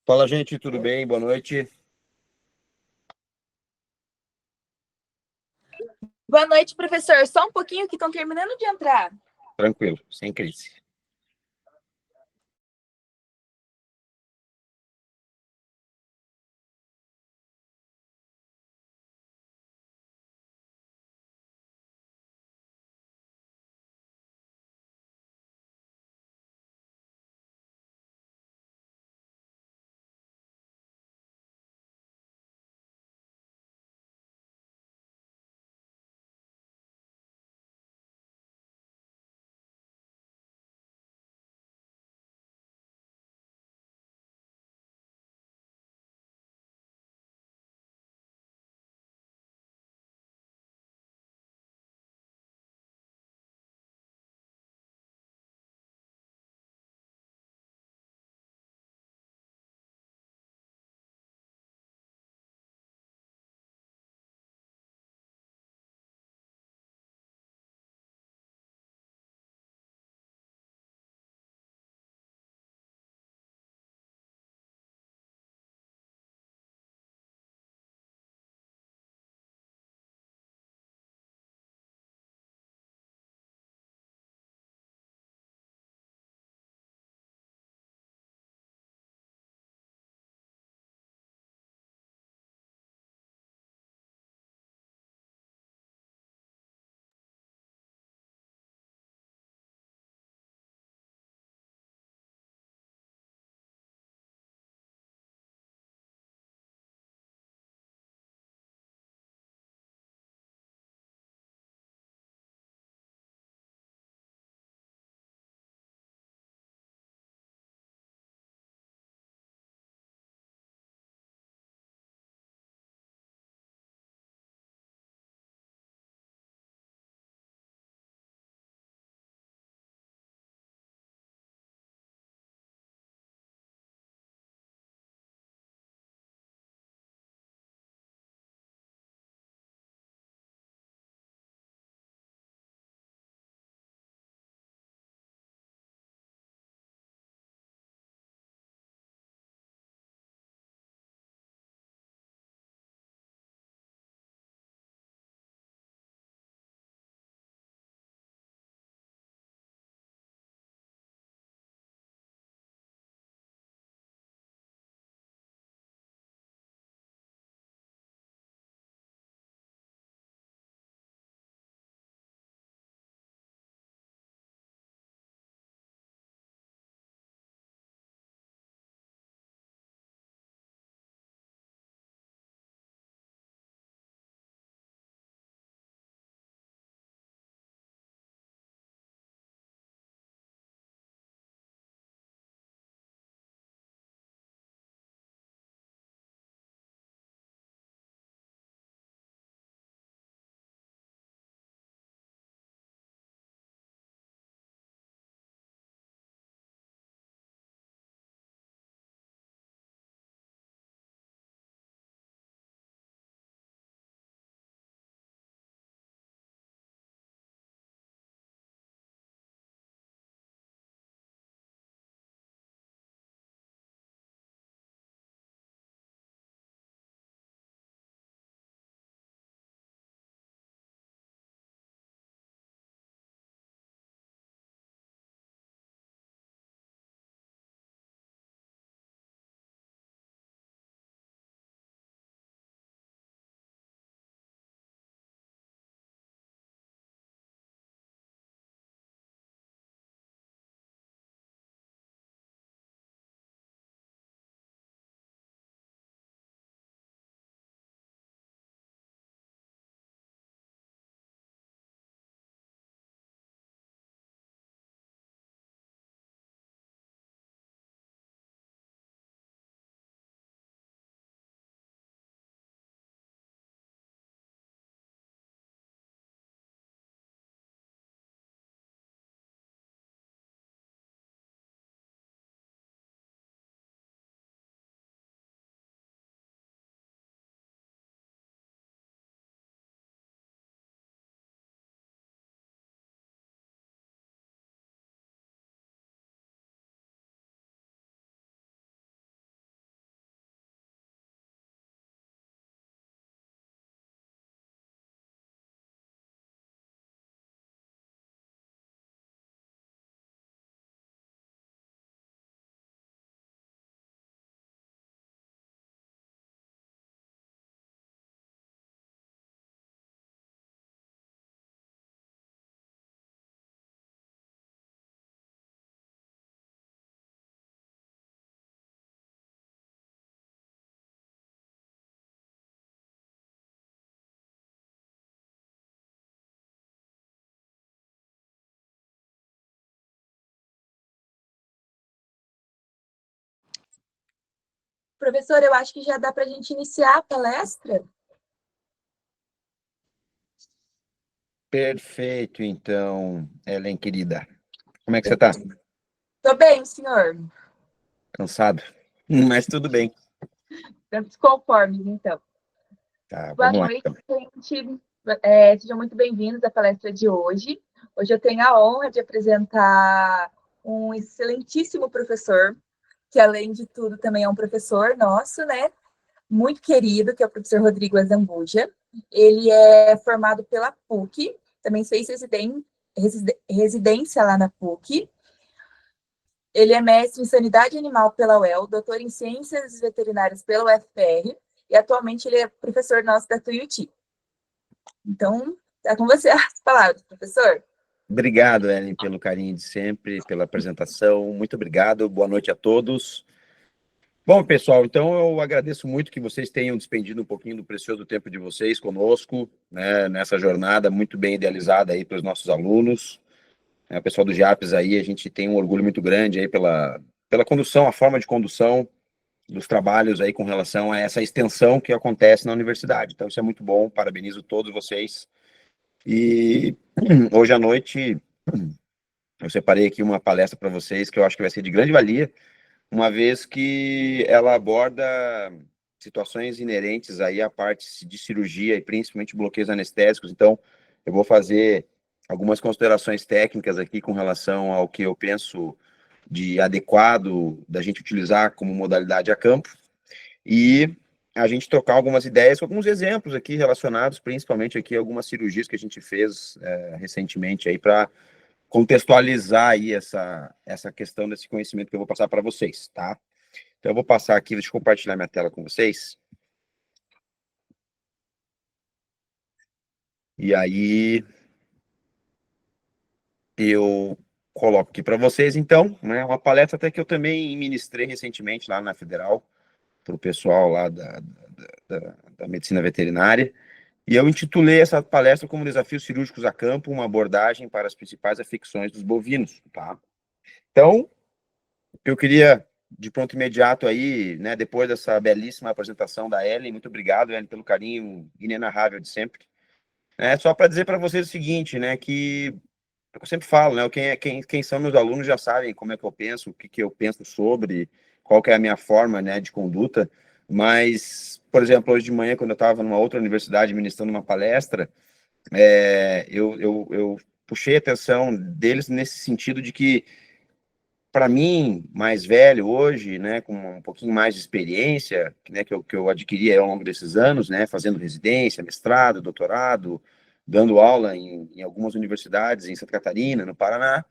Fala, gente, tudo bem? Boa noite. Boa noite, professor. Só um pouquinho que estão terminando de entrar. Tranquilo, sem crise. Professor, eu acho que já dá para a gente iniciar a palestra. Perfeito, então, Ellen, querida. Como é que você tá? Tô bem, senhor. Cansado? Mas tudo bem. Tantos conformes, então. Tá, Boa vamos lá, noite, então. gente. Sejam muito bem-vindos à palestra de hoje. Hoje eu tenho a honra de apresentar um excelentíssimo professor, que além de tudo também é um professor nosso, né? Muito querido, que é o professor Rodrigo Azambuja. Ele é formado pela PUC, também fez residência lá na PUC. Ele é mestre em Sanidade Animal pela UEL, doutor em Ciências Veterinárias pela UFPR e atualmente ele é professor nosso da Tuiuti. Então, tá com você as palavras, professor. Obrigado, Ellen, pelo carinho de sempre, pela apresentação. Muito obrigado. Boa noite a todos. Bom, pessoal, então eu agradeço muito que vocês tenham despendido um pouquinho do precioso tempo de vocês conosco, né, nessa jornada muito bem idealizada aí para os nossos alunos. O pessoal do GIAPES aí, a gente tem um orgulho muito grande aí pela condução, a forma de condução dos trabalhos aí com relação a essa extensão que acontece na universidade. Então, isso é muito bom, parabenizo todos vocês. E hoje à noite eu separei aqui uma palestra para vocês que eu acho que vai ser de grande valia, uma vez que ela aborda situações inerentes aí à parte de cirurgia e principalmente bloqueios anestésicos. Então, eu vou fazer algumas considerações técnicas aqui com relação ao que eu penso de adequado da gente utilizar como modalidade a campo e a gente trocar algumas ideias, alguns exemplos aqui relacionados principalmente aqui a algumas cirurgias que a gente fez recentemente aí para contextualizar aí essa questão desse conhecimento que eu vou passar para vocês, tá? Então eu vou passar aqui, deixa eu compartilhar minha tela com vocês. E aí eu coloco aqui para vocês, então, né, uma palestra até que eu também ministrei recentemente lá na Federal, para o pessoal lá da medicina veterinária, e eu intitulei essa palestra como Desafios Cirúrgicos a Campo, uma abordagem para as principais afecções dos bovinos, tá? Então, eu queria, de pronto imediato aí, né, depois dessa belíssima apresentação da Ellen, muito obrigado, Ellen, pelo carinho inenarrável de sempre, só para dizer para vocês o seguinte, né, que eu sempre falo, né, quem são meus alunos já sabem como é que eu penso, o que, que eu penso sobre, qual que é a minha forma, né, de conduta, mas, por exemplo, hoje de manhã, quando eu estava numa outra universidade ministrando uma palestra, eu puxei a atenção deles nesse sentido de que, para mim, mais velho hoje, né, com um pouquinho mais de experiência, né, que eu adquiri ao longo desses anos, né, fazendo residência, mestrado, doutorado, dando aula em algumas universidades em Santa Catarina, no Paraná,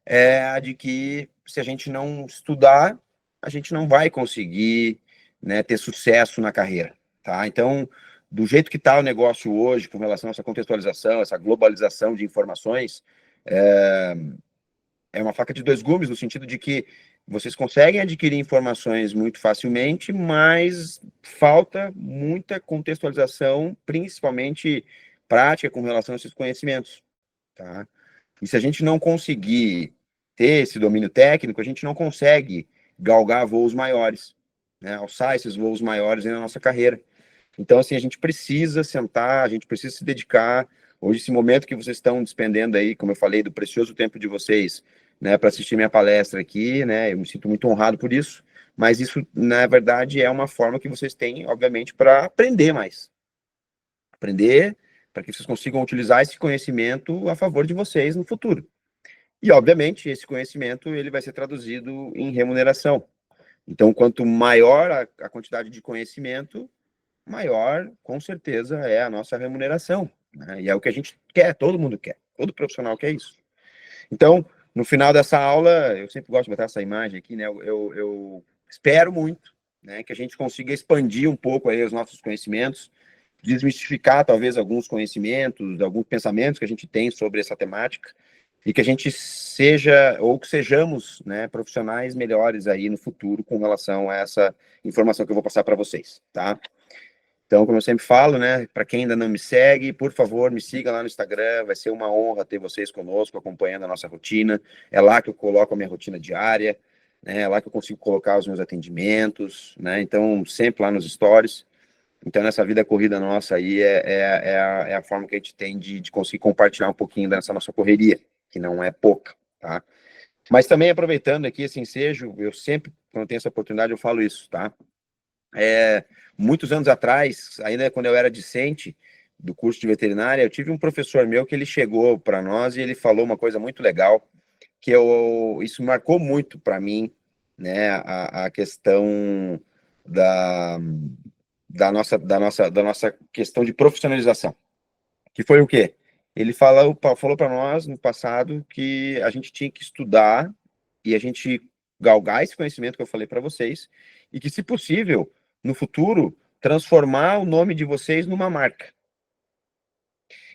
é a de que se a gente não estudar, a gente não vai conseguir, né, ter sucesso na carreira, tá? Então, do jeito que está o negócio hoje, com relação a essa contextualização, essa globalização de informações, é uma faca de dois gumes, no sentido de que vocês conseguem adquirir informações muito facilmente, mas falta muita contextualização, principalmente prática, com relação a esses conhecimentos, tá? E se a gente não conseguir ter esse domínio técnico, a gente não consegue galgar voos maiores, né? Alçar esses voos maiores na nossa carreira. Então, assim, a gente precisa sentar, a gente precisa se dedicar. Hoje, esse momento que vocês estão despendendo aí, como eu falei, do precioso tempo de vocês, né, para assistir minha palestra aqui, né, eu me sinto muito honrado por isso, mas isso, na verdade, é uma forma que vocês têm, obviamente, para aprender mais. Aprender para que vocês consigam utilizar esse conhecimento a favor de vocês no futuro. E, obviamente, esse conhecimento ele vai ser traduzido em remuneração. Então, quanto maior a quantidade de conhecimento, maior, com certeza, é a nossa remuneração, né? E é o que a gente quer, todo mundo quer, todo profissional quer isso. Então, no final dessa aula, eu sempre gosto de botar essa imagem aqui, né? Eu espero muito, né, que a gente consiga expandir um pouco aí os nossos conhecimentos, desmistificar talvez alguns conhecimentos, alguns pensamentos que a gente tem sobre essa temática, e que a gente seja, ou que sejamos, né, profissionais melhores aí no futuro com relação a essa informação que eu vou passar para vocês, tá? Então, como eu sempre falo, né, para quem ainda não me segue, por favor, me siga lá no Instagram, vai ser uma honra ter vocês conosco, acompanhando a nossa rotina, é lá que eu coloco a minha rotina diária, né? É lá que eu consigo colocar os meus atendimentos, né? Então, sempre lá nos stories. Então, nessa vida corrida nossa aí, é a forma que a gente tem de conseguir compartilhar um pouquinho dessa nossa correria, que não é pouca, tá? Mas também aproveitando aqui esse ensejo, eu sempre, quando tenho essa oportunidade, eu falo isso, tá? Muitos anos atrás, ainda quando eu era discente do curso de veterinária, eu tive um professor meu que ele chegou para nós e ele falou uma coisa muito legal, que isso marcou muito para mim, né, a questão da, da nossa questão de profissionalização, que foi o quê? Ele falou para nós no passado que a gente tinha que estudar e a gente galgar esse conhecimento que eu falei para vocês, e que, se possível, no futuro, transformar o nome de vocês numa marca.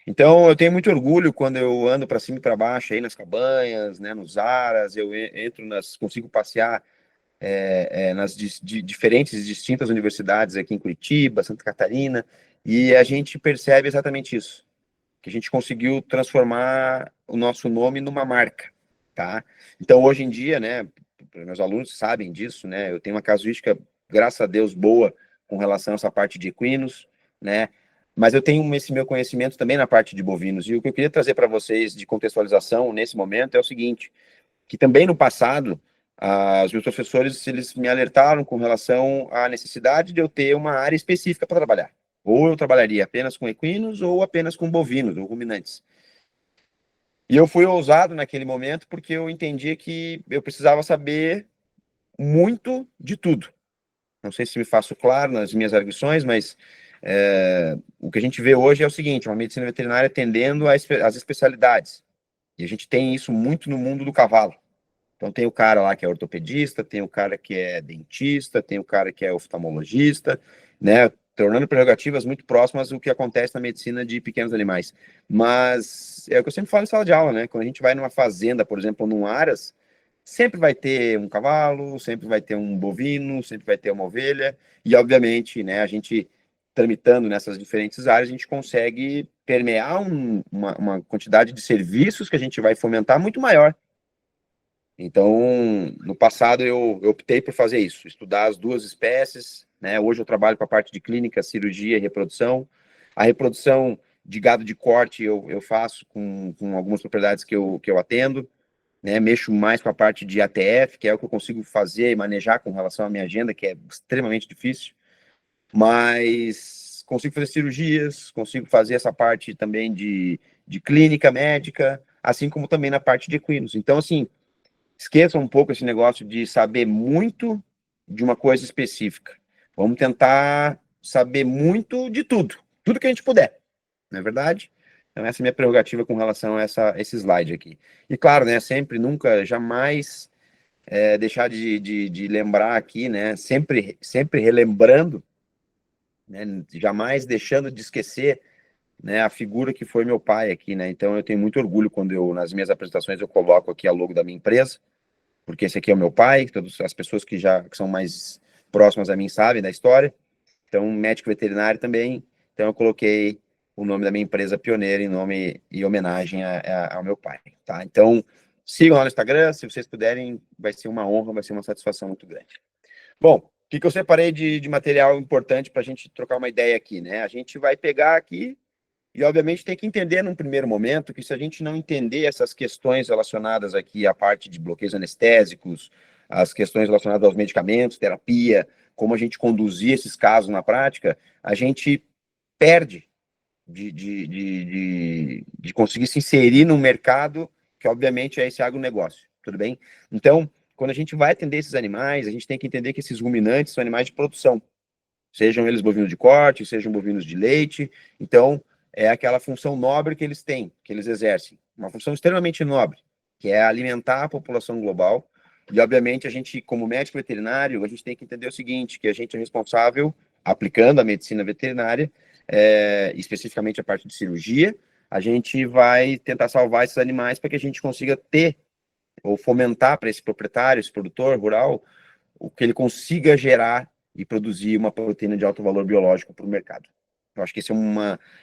Então, eu tenho muito orgulho quando eu ando para cima e para baixo aí nas cabanhas, né, nos aras, eu entro consigo passear nas diferentes e distintas universidades aqui em Curitiba, Santa Catarina, e a gente percebe exatamente isso, que a gente conseguiu transformar o nosso nome numa marca, tá? Então, hoje em dia, né, meus alunos sabem disso, né, eu tenho uma casuística, graças a Deus, boa com relação a essa parte de equinos, né, mas eu tenho esse meu conhecimento também na parte de bovinos, e o que eu queria trazer para vocês de contextualização nesse momento é o seguinte, que também no passado, os meus professores, eles me alertaram com relação à necessidade de eu ter uma área específica para trabalhar. Ou eu trabalharia apenas com equinos, ou apenas com bovinos, ou ruminantes. E eu fui ousado naquele momento, porque eu entendi que eu precisava saber muito de tudo. Não sei se me faço claro nas minhas arguições, mas o que a gente vê hoje é o seguinte, uma medicina veterinária tendendo às especialidades. E a gente tem isso muito no mundo do cavalo. Então tem o cara lá que é ortopedista, tem o cara que é dentista, tem o cara que é oftalmologista, né? Tornando prerrogativas muito próximas do que acontece na medicina de pequenos animais. Mas é o que eu sempre falo em sala de aula, né? Quando a gente vai numa fazenda, por exemplo, num aras, sempre vai ter um cavalo, sempre vai ter um bovino, sempre vai ter uma ovelha, e obviamente, né, a gente tramitando nessas diferentes áreas, a gente consegue permear uma quantidade de serviços que a gente vai fomentar muito maior. Então, no passado, eu optei por fazer isso, estudar as duas espécies, né? Hoje eu trabalho com a parte de clínica, cirurgia e reprodução. A reprodução de gado de corte eu faço com algumas propriedades que eu atendo, né? Mexo mais com a parte de ATF, que é o que eu consigo fazer e manejar com relação à minha agenda, que é extremamente difícil, mas consigo fazer cirurgias, consigo fazer essa parte também de clínica médica, assim como também na parte de equinos. Então, assim, esqueçam um pouco esse negócio de saber muito de uma coisa específica. Vamos tentar saber muito de tudo, tudo que a gente puder, não é verdade? Então, essa é a minha prerrogativa com relação a esse slide aqui. E claro, né, sempre, nunca, jamais deixar de lembrar aqui, né, sempre relembrando, né, jamais deixando de esquecer, né, a figura que foi meu pai aqui, né? Então, eu tenho muito orgulho quando nas minhas apresentações, eu coloco aqui a logo da minha empresa, porque esse aqui é o meu pai, todas as pessoas que são mais próximas a mim sabem da história. Então, médico veterinário também. Então, eu coloquei o nome da minha empresa pioneira em nome e homenagem ao meu pai, tá? Então, sigam lá no Instagram, se vocês puderem, vai ser uma honra, vai ser uma satisfação muito grande. Bom, o que eu separei de material importante para a gente trocar uma ideia aqui, né? A gente vai pegar aqui e, obviamente, tem que entender num primeiro momento que se a gente não entender essas questões relacionadas aqui à parte de bloqueios anestésicos, as questões relacionadas aos medicamentos, terapia, como a gente conduzir esses casos na prática, a gente perde de conseguir se inserir num mercado que, obviamente, é esse agronegócio, tudo bem? Então, quando a gente vai atender esses animais, a gente tem que entender que esses ruminantes são animais de produção, sejam eles bovinos de corte, sejam bovinos de leite. Então, é aquela função nobre que eles têm, que eles exercem. Uma função extremamente nobre, que é alimentar a população global. E, obviamente, a gente, como médico veterinário, a gente tem que entender o seguinte, que a gente é responsável, aplicando a medicina veterinária, especificamente a parte de cirurgia, a gente vai tentar salvar esses animais para que a gente consiga ter, ou fomentar para esse proprietário, esse produtor rural, o que ele consiga gerar e produzir uma proteína de alto valor biológico para o mercado. Eu acho que essa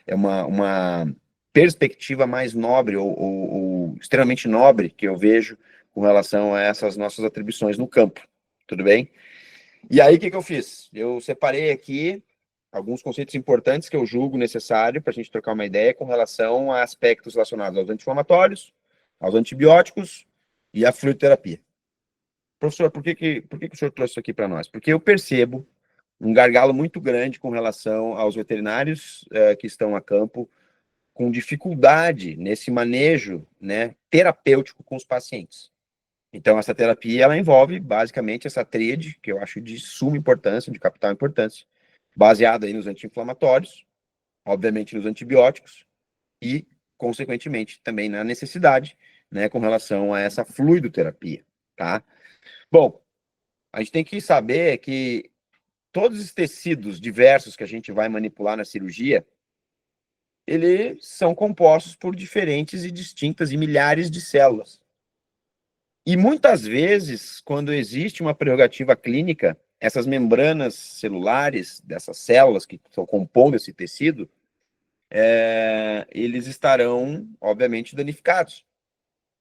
é uma perspectiva mais nobre ou extremamente nobre que eu vejo com relação a essas nossas atribuições no campo, tudo bem? E aí, o que eu fiz? Eu separei aqui alguns conceitos importantes que eu julgo necessário para a gente trocar uma ideia com relação a aspectos relacionados aos anti-inflamatórios, aos antibióticos e à fluidoterapia. Professor, por que o senhor trouxe isso aqui para nós? Porque eu percebo um gargalo muito grande com relação aos veterinários que estão a campo com dificuldade nesse manejo, né, terapêutico com os pacientes. Então, essa terapia, ela envolve, basicamente, essa tríade, que eu acho de suma importância, de capital importância, baseada aí nos anti-inflamatórios, obviamente nos antibióticos, e, consequentemente, também na necessidade, né, com relação a essa fluidoterapia, tá? Bom, a gente tem que saber que todos os tecidos diversos que a gente vai manipular na cirurgia, eles são compostos por diferentes e distintas e milhares de células. E muitas vezes, quando existe uma prerrogativa clínica, essas membranas celulares, dessas células que estão compondo esse tecido, eles estarão, obviamente, danificados.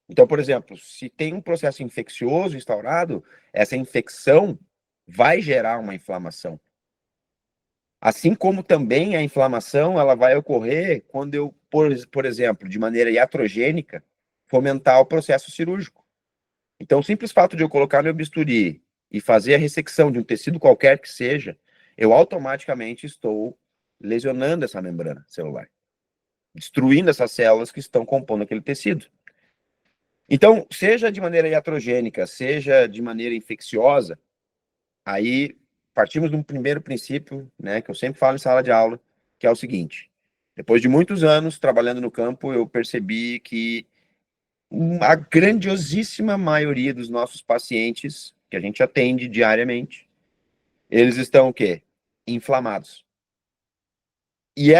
Então, por exemplo, se tem um processo infeccioso instaurado, essa infecção vai gerar uma inflamação. Assim como também a inflamação, ela vai ocorrer quando eu, por exemplo, de maneira iatrogênica, fomentar o processo cirúrgico. Então, o simples fato de eu colocar meu bisturi e fazer a ressecção de um tecido qualquer que seja, eu automaticamente estou lesionando essa membrana celular, destruindo essas células que estão compondo aquele tecido. Então, seja de maneira iatrogênica, seja de maneira infecciosa, aí partimos de um primeiro princípio, né, que eu sempre falo em sala de aula, que é o seguinte: depois de muitos anos trabalhando no campo, eu percebi que a grandiosíssima maioria dos nossos pacientes que a gente atende diariamente, eles estão o quê? Inflamados. E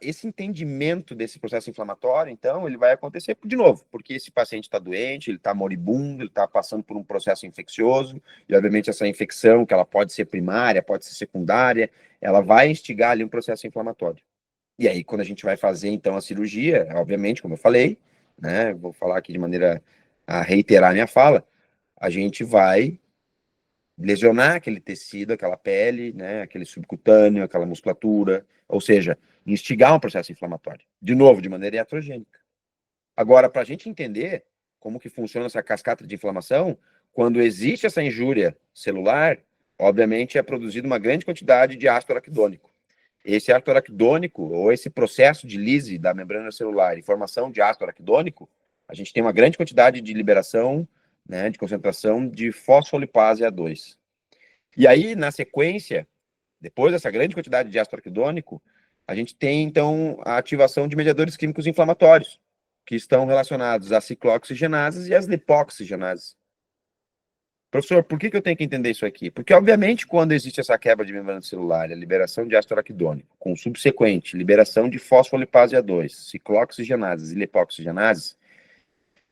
esse entendimento desse processo inflamatório, então, ele vai acontecer de novo, porque esse paciente está doente, ele está moribundo, ele está passando por um processo infeccioso, e obviamente essa infecção, que ela pode ser primária, pode ser secundária, ela vai instigar ali um processo inflamatório. E aí, quando a gente vai fazer, então, a cirurgia, obviamente, como eu falei, né, vou falar aqui de maneira a reiterar a minha fala, a gente vai lesionar aquele tecido, aquela pele, né, aquele subcutâneo, aquela musculatura, ou seja, instigar um processo inflamatório, de novo, de maneira iatrogênica. Agora, para a gente entender como que funciona essa cascata de inflamação, quando existe essa injúria celular, obviamente é produzida uma grande quantidade de ácido araquidônico. Esse ácido araquidônico, ou esse processo de lise da membrana celular e formação de ácido araquidônico, a gente tem uma grande quantidade de liberação, né, de concentração de fosfolipase A2. E aí, na sequência, depois dessa grande quantidade de ácido araquidônico, a gente tem, então, a ativação de mediadores químicos inflamatórios, que estão relacionados às ciclooxigenases e às lipoxigenases. Professor, por que eu tenho que entender isso aqui? Porque, obviamente, quando existe essa quebra de membrana celular, a liberação de ácido araquidônico, com subsequente liberação de fosfolipase A2, ciclooxigenases e lipoxigenases,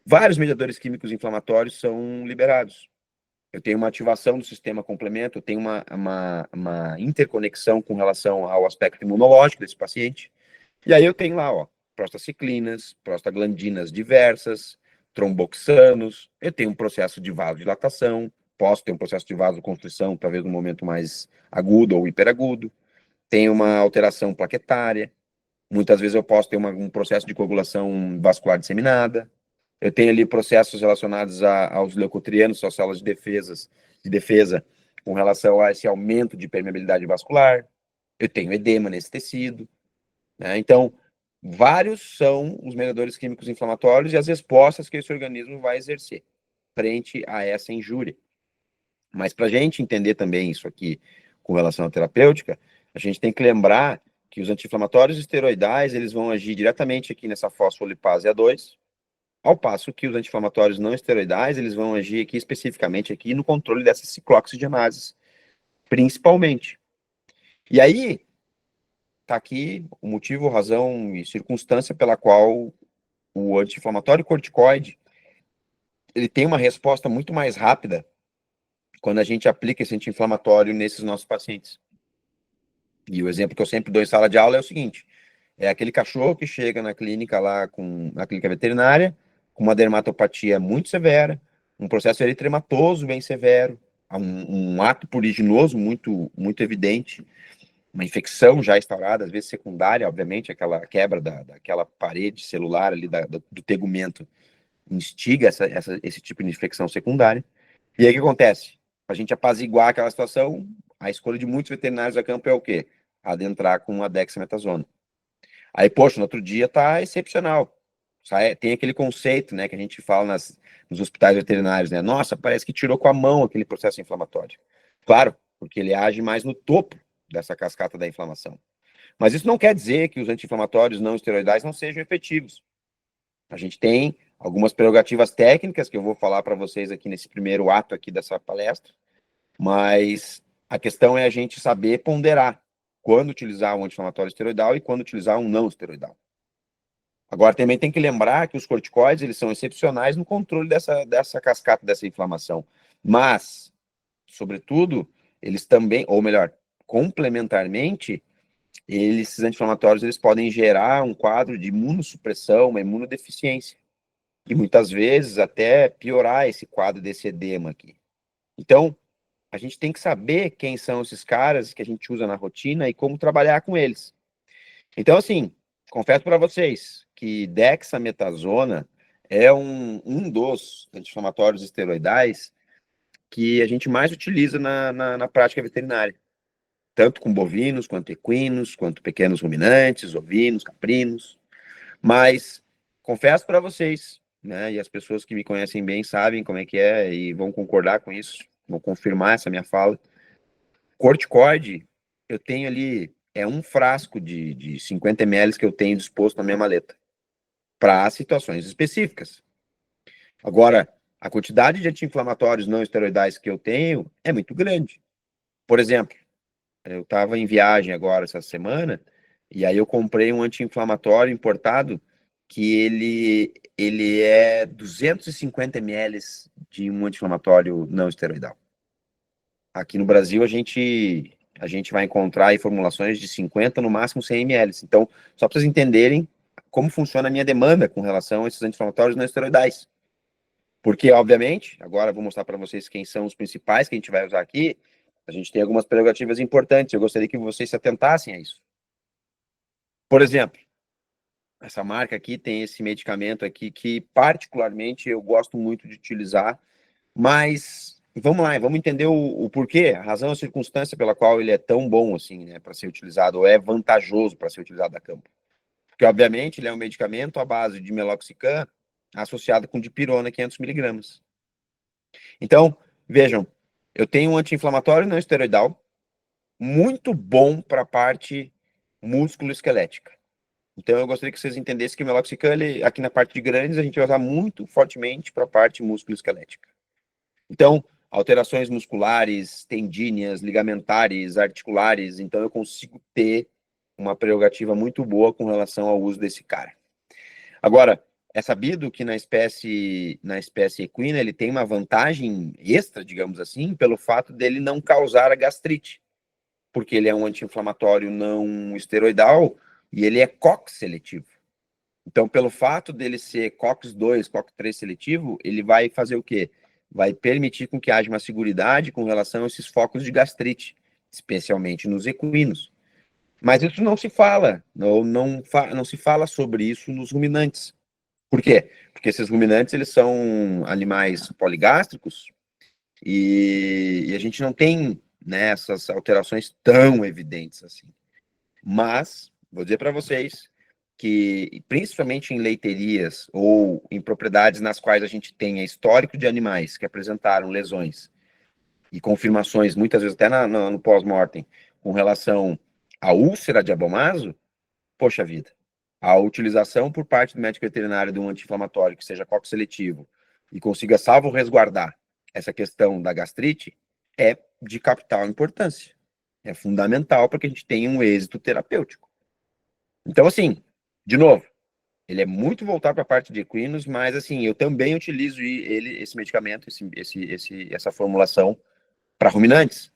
vários mediadores químicos inflamatórios são liberados. Eu tenho uma ativação do sistema complemento, eu tenho uma interconexão com relação ao aspecto imunológico desse paciente. E aí eu tenho lá, ó, prostaciclinas, prostaglandinas diversas, tromboxanos, eu tenho um processo de vasodilatação, posso ter um processo de vasoconstrição, talvez no momento mais agudo ou hiperagudo, tenho uma alteração plaquetária, muitas vezes eu posso ter um processo de coagulação vascular disseminada, eu tenho ali processos relacionados aos leucotrienos, suas células de defesa, com relação a esse aumento de permeabilidade vascular, eu tenho edema nesse tecido, né? Então, vários são os mediadores químicos inflamatórios e as respostas que esse organismo vai exercer frente a essa injúria. Mas para a gente entender também isso aqui com relação à terapêutica, a gente tem que lembrar que os anti-inflamatórios esteroidais, eles vão agir diretamente aqui nessa fosfolipase A2, ao passo que os anti-inflamatórios não esteroidais, eles vão agir aqui especificamente aqui no controle dessas ciclooxigenases, principalmente. E aí, está aqui o motivo, razão e circunstância pela qual o anti-inflamatório corticoide, ele tem uma resposta muito mais rápida quando a gente aplica esse anti-inflamatório nesses nossos pacientes. E o exemplo que eu sempre dou em sala de aula é o seguinte: é aquele cachorro que chega na clínica lá, na clínica veterinária, com uma dermatopatia muito severa, um processo eritematoso bem severo, um ato pruriginoso muito evidente, uma infecção já instaurada, às vezes secundária, obviamente, aquela quebra daquela parede celular ali do tegumento instiga esse tipo de infecção secundária. E aí o que acontece? Para a gente apaziguar aquela situação, a escolha de muitos veterinários a campo é o quê? Adentrar com a dexametasona. Aí, poxa, no outro dia tá excepcional. Tem aquele conceito, né, que a gente fala nos hospitais veterinários, né? Nossa, parece que tirou com a mão aquele processo inflamatório. Claro, porque ele age mais no topo dessa cascata da inflamação. Mas isso não quer dizer que os anti-inflamatórios não esteroidais não sejam efetivos. A gente tem algumas prerrogativas técnicas que eu vou falar para vocês aqui nesse primeiro ato aqui dessa palestra, mas a questão é a gente saber ponderar quando utilizar um anti-inflamatório esteroidal e quando utilizar um não esteroidal. Agora, também tem que lembrar que os corticoides, eles são excepcionais no controle dessa cascata, dessa inflamação. Mas, sobretudo, eles também, ou melhor, complementarmente, esses anti-inflamatórios, eles podem gerar um quadro de imunossupressão, uma imunodeficiência. E muitas vezes até piorar esse quadro desse edema aqui. Então, a gente tem que saber quem são esses caras que a gente usa na rotina e como trabalhar com eles. Então, assim, confesso para vocês que dexametasona é um dos anti-inflamatórios esteroidais que a gente mais utiliza na prática veterinária. Tanto com bovinos, quanto equinos, quanto pequenos ruminantes, ovinos, caprinos. Mas, confesso para vocês, né, e as pessoas que me conhecem bem sabem como é que é e vão concordar com isso, vão confirmar essa minha fala. Corticoide, eu tenho ali, é um frasco de 50 ml que eu tenho disposto na minha maleta, para situações específicas. Agora, a quantidade de anti-inflamatórios não esteroidais que eu tenho é muito grande. Por exemplo, eu estava em viagem agora essa semana, e aí eu comprei um anti-inflamatório importado, que ele é 250 ml de um anti-inflamatório não esteroidal. Aqui no Brasil, a gente vai encontrar aí formulações de 50, no máximo 100 ml. Então, só para vocês entenderem como funciona a minha demanda com relação a esses anti-inflamatórios não esteroidais. Porque, obviamente, agora eu vou mostrar para vocês quem são os principais que a gente vai usar aqui. A gente tem algumas prerrogativas importantes. Eu gostaria que vocês se atentassem a isso. Por exemplo, essa marca aqui tem esse medicamento aqui que, particularmente, eu gosto muito de utilizar, mas vamos lá, vamos entender o porquê, a razão, a circunstância pela qual ele é tão bom assim, né, para ser utilizado, ou é vantajoso para ser utilizado a campo. Porque, obviamente, ele é um medicamento à base de meloxicam associado com dipirona 500 miligramas. Então, vejam, eu tenho um anti-inflamatório não esteroidal muito bom para a parte músculo-esquelética. Então, eu gostaria que vocês entendessem que o meloxicam, aqui na parte de grandes, a gente vai usar muito fortemente para a parte músculo-esquelética. Então, alterações musculares, tendíneas, ligamentares, articulares, então eu consigo ter uma prerrogativa muito boa com relação ao uso desse cara. Agora, é sabido que na espécie equina ele tem uma vantagem extra, digamos assim, pelo fato dele não causar a gastrite, porque ele é um anti-inflamatório não esteroidal e ele é COX seletivo. Então, pelo fato dele ser COX-2, COX-3 seletivo, ele vai fazer o quê? Vai permitir com que haja uma seguridade com relação a esses focos de gastrite, especialmente nos equinos. Mas isso não se fala, não se fala sobre isso nos ruminantes. Por quê? Porque esses ruminantes, eles são animais poligástricos e a gente não tem, né, essas alterações tão evidentes assim. Mas, vou dizer para vocês que, principalmente em leiterias ou em propriedades nas quais a gente tenha histórico de animais que apresentaram lesões e confirmações, muitas vezes até no pós-mortem, com relação à úlcera de abomaso, poxa vida, a utilização por parte do médico veterinário de um anti-inflamatório que seja COX seletivo e consiga salvo resguardar essa questão da gastrite é de capital importância. É fundamental para que a gente tenha um êxito terapêutico. Então, assim, de novo, ele é muito voltado para a parte de equinos, mas, assim, eu também utilizo esse medicamento, essa formulação para ruminantes.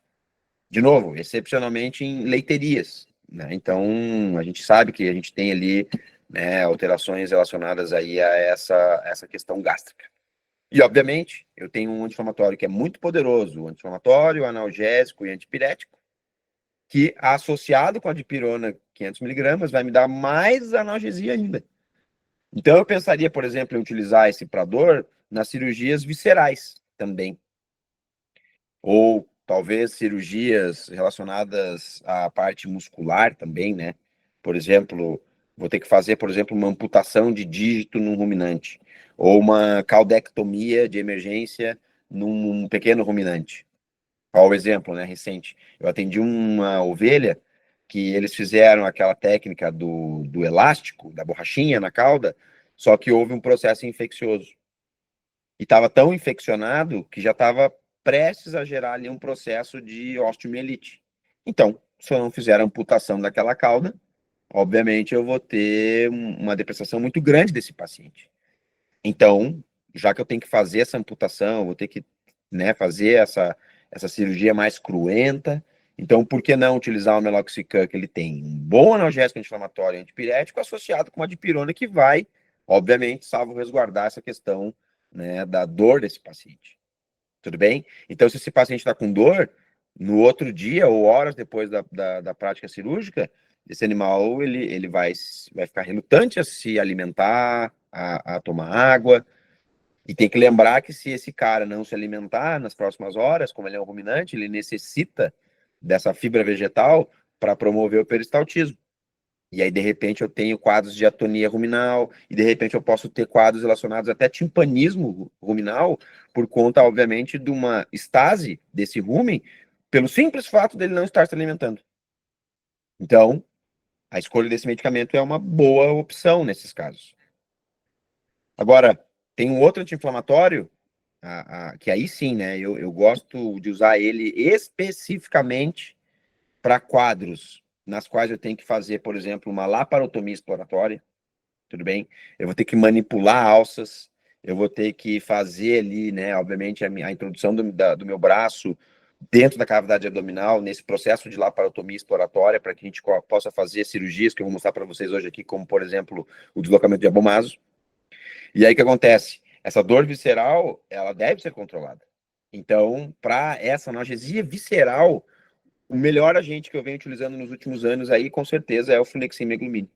De novo, excepcionalmente em leiterias, né? Então, a gente sabe que a gente tem ali, né, alterações relacionadas aí a essa questão gástrica. E, obviamente, eu tenho um anti-inflamatório que é muito poderoso, anti-inflamatório, analgésico e antipirético, que associado com a dipirona 500 miligramas vai me dar mais analgesia ainda. Então, eu pensaria, por exemplo, em utilizar esse para dor nas cirurgias viscerais também. Ou talvez cirurgias relacionadas à parte muscular também, né? Por exemplo, vou ter que fazer, por exemplo, uma amputação de dígito num ruminante, ou uma caudectomia de emergência num pequeno ruminante. Qual o exemplo, né, recente? Eu atendi uma ovelha que eles fizeram aquela técnica do elástico, da borrachinha na cauda, só que houve um processo infeccioso. E estava tão infeccionado que já estava prestes a gerar ali um processo de osteomielite. Então, se eu não fizer a amputação daquela cauda, obviamente eu vou ter uma depreciação muito grande desse paciente. Então, já que eu tenho que fazer essa amputação, vou ter que, né, fazer essa cirurgia mais cruenta, então por que não utilizar o meloxicam, que ele tem um bom analgésico anti-inflamatório e antipirético associado com uma dipirona que vai, obviamente, salvo resguardar essa questão, né, da dor desse paciente. Tudo bem? Então, se esse paciente está com dor, no outro dia ou horas depois da prática cirúrgica, esse animal ele vai ficar relutante a se alimentar, a tomar água. E tem que lembrar que se esse cara não se alimentar nas próximas horas, como ele é um ruminante, ele necessita dessa fibra vegetal para promover o peristaltismo. E aí, de repente, eu tenho quadros de atonia ruminal, e de repente eu posso ter quadros relacionados até timpanismo ruminal, por conta, obviamente, de uma estase desse rumen, pelo simples fato dele não estar se alimentando. Então, a escolha desse medicamento é uma boa opção nesses casos. Agora, tem um outro anti-inflamatório, que aí sim, né, eu gosto de usar ele especificamente para quadros nas quais eu tenho que fazer, por exemplo, uma laparotomia exploratória, tudo bem? Eu vou ter que manipular alças, eu vou ter que fazer ali, né, obviamente, a introdução do meu braço dentro da cavidade abdominal, nesse processo de laparotomia exploratória, para que a gente possa fazer cirurgias que eu vou mostrar para vocês hoje aqui, como, por exemplo, o deslocamento de abomaso. E aí o que acontece? Essa dor visceral, ela deve ser controlada. Então, para essa analgesia visceral, o melhor agente que eu venho utilizando nos últimos anos aí, com certeza, é o flunexin-meglumine.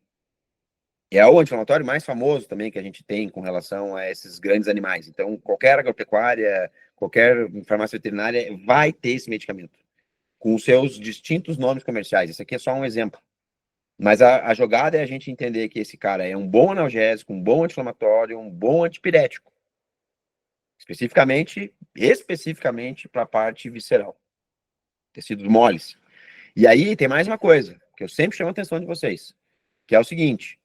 É o anti-inflamatório mais famoso também que a gente tem com relação a esses grandes animais. Então, qualquer agropecuária, qualquer farmácia veterinária vai ter esse medicamento, com os seus distintos nomes comerciais. Esse aqui é só um exemplo. Mas a jogada é a gente entender que esse cara é um bom analgésico, um bom anti-inflamatório, um bom antipirético. Especificamente para a parte visceral. Tecidos moles. E aí tem mais uma coisa, que eu sempre chamo a atenção de vocês, que é o seguinte: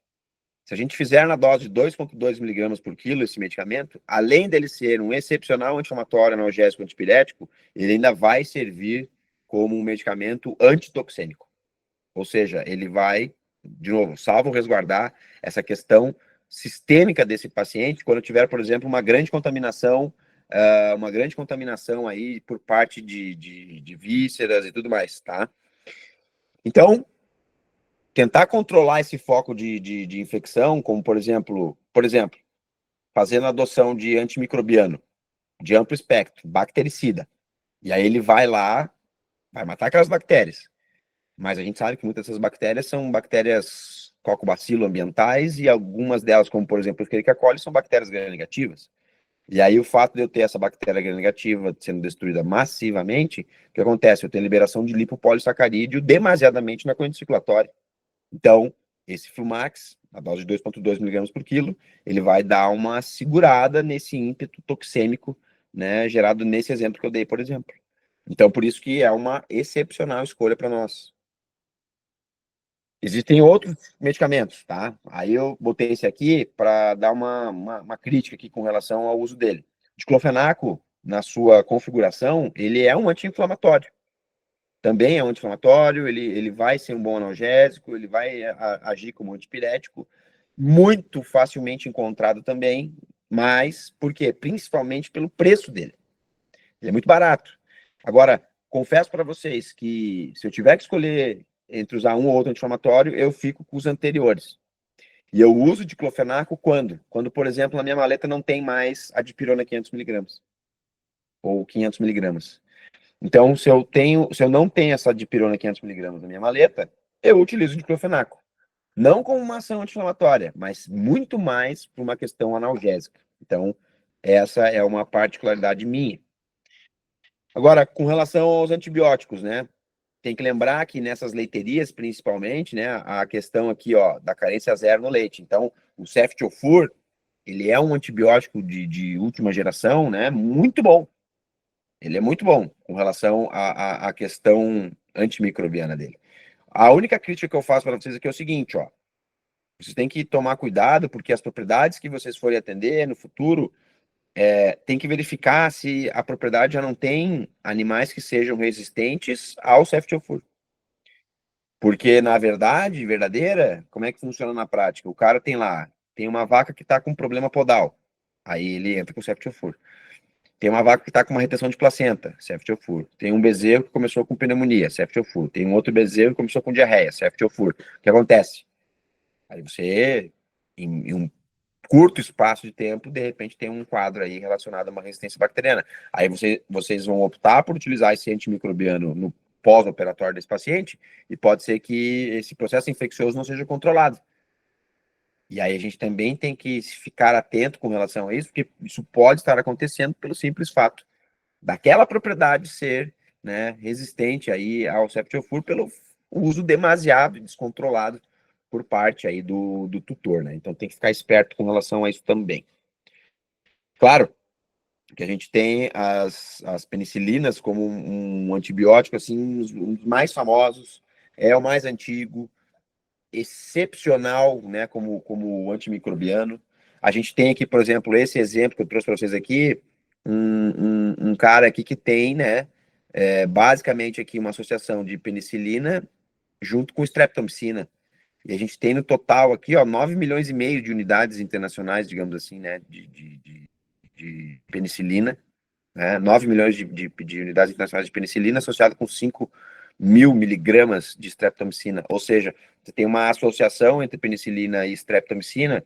se a gente fizer na dose de 2,2 miligramas por quilo esse medicamento, além dele ser um excepcional anti-inflamatório, analgésico, antipirético, ele ainda vai servir como um medicamento antitoxêmico. Ou seja, ele vai, de novo, salvo resguardar essa questão sistêmica desse paciente quando tiver, por exemplo, uma grande contaminação aí por parte de vísceras e tudo mais, tá? Então, tentar controlar esse foco de infecção, como por exemplo, fazendo a adoção de antimicrobiano, de amplo espectro, bactericida. E aí ele vai lá, vai matar aquelas bactérias. Mas a gente sabe que muitas dessas bactérias são bactérias cocobacilo ambientais e algumas delas, como por exemplo o Escherichia coli, são bactérias gram-negativas. E aí o fato de eu ter essa bactéria gram-negativa sendo destruída massivamente, o que acontece? Eu tenho liberação de lipopolissacarídeo demasiadamente na corrente circulatória. Então, esse Flumax, a dose de 2,2 miligramas por quilo, ele vai dar uma segurada nesse ímpeto toxêmico, né, gerado nesse exemplo que eu dei, por exemplo. Então, por isso que é uma excepcional escolha para nós. Existem outros medicamentos, tá? Aí eu botei esse aqui para dar uma crítica aqui com relação ao uso dele. O diclofenaco, na sua configuração, ele é um anti-inflamatório. Também é um anti-inflamatório, ele vai ser um bom analgésico, ele vai agir como antipirético, muito facilmente encontrado também, mas por quê? Principalmente pelo preço dele. Ele é muito barato. Agora, confesso para vocês que se eu tiver que escolher entre usar um ou outro anti-inflamatório, eu fico com os anteriores. E eu uso diclofenaco quando? Quando, por exemplo, na minha maleta não tem mais a dipirona 500 mg ou 500 mg. Então, se eu não tenho essa dipirona 500 mg na minha maleta, eu utilizo diclofenaco. Não como uma ação anti-inflamatória, mas muito mais por uma questão analgésica. Então, essa é uma particularidade minha. Agora, com relação aos antibióticos, né? Tem que lembrar que nessas leiterias, principalmente, né, a questão aqui, ó, da carência zero no leite. Então, o Ceftiofur, ele é um antibiótico de última geração, né? Muito bom. Ele é muito bom com relação à questão antimicrobiana dele. A única crítica que eu faço para vocês aqui é o seguinte, ó. Vocês têm que tomar cuidado, porque as propriedades que vocês forem atender no futuro, tem que verificar se a propriedade já não tem animais que sejam resistentes ao Ceftiofur. Porque, na verdade, verdadeira, como é que funciona na prática? O cara tem uma vaca que está com problema podal, aí ele entra com Ceftiofur. Tem uma vaca que está com uma retenção de placenta, Ceftiofur. Tem um bezerro que começou com pneumonia, Ceftiofur. Tem um outro bezerro que começou com diarreia, Ceftiofur. O que acontece? Aí você, em um curto espaço de tempo, de repente tem um quadro aí relacionado a uma resistência bacteriana. Aí vocês vão optar por utilizar esse antimicrobiano no pós-operatório desse paciente, e pode ser que esse processo infeccioso não seja controlado. E aí a gente também tem que ficar atento com relação a isso, porque isso pode estar acontecendo pelo simples fato daquela propriedade ser, né, resistente aí ao Ceftiofur pelo uso demasiado e descontrolado por parte aí do tutor, né? Então tem que ficar esperto com relação a isso também. Claro que a gente tem as penicilinas como um antibiótico, assim, um dos mais famosos, é o mais antigo, excepcional, né, como antimicrobiano. A gente tem aqui, por exemplo, esse exemplo que eu trouxe para vocês aqui, um cara aqui que tem, né, basicamente aqui uma associação de penicilina junto com streptomicina. E a gente tem no total aqui, ó, 9 milhões e meio de unidades internacionais, digamos assim, né, de penicilina, né, 9 milhões de unidades internacionais de penicilina associado com 5.000 miligramas de streptomicina. Ou seja, você tem uma associação entre penicilina e streptomicina,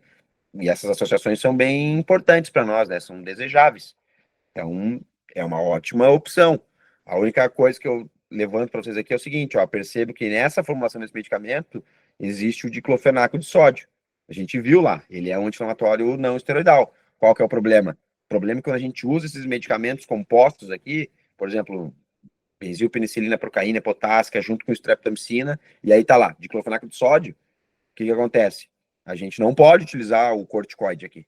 e essas associações são bem importantes para nós, né, são desejáveis. Então, é uma ótima opção. A única coisa que eu levanto para vocês aqui é o seguinte, ó, percebo que nessa formulação desse medicamento existe o diclofenaco de sódio. A gente viu lá, ele é um anti-inflamatório não esteroidal. Qual que é o problema? O problema é que quando a gente usa esses medicamentos compostos aqui, por exemplo, benzilpenicilina, procaína, potássica, junto com streptomicina, e aí tá lá, diclofenaco de sódio, o que que acontece? A gente não pode utilizar o corticoide aqui.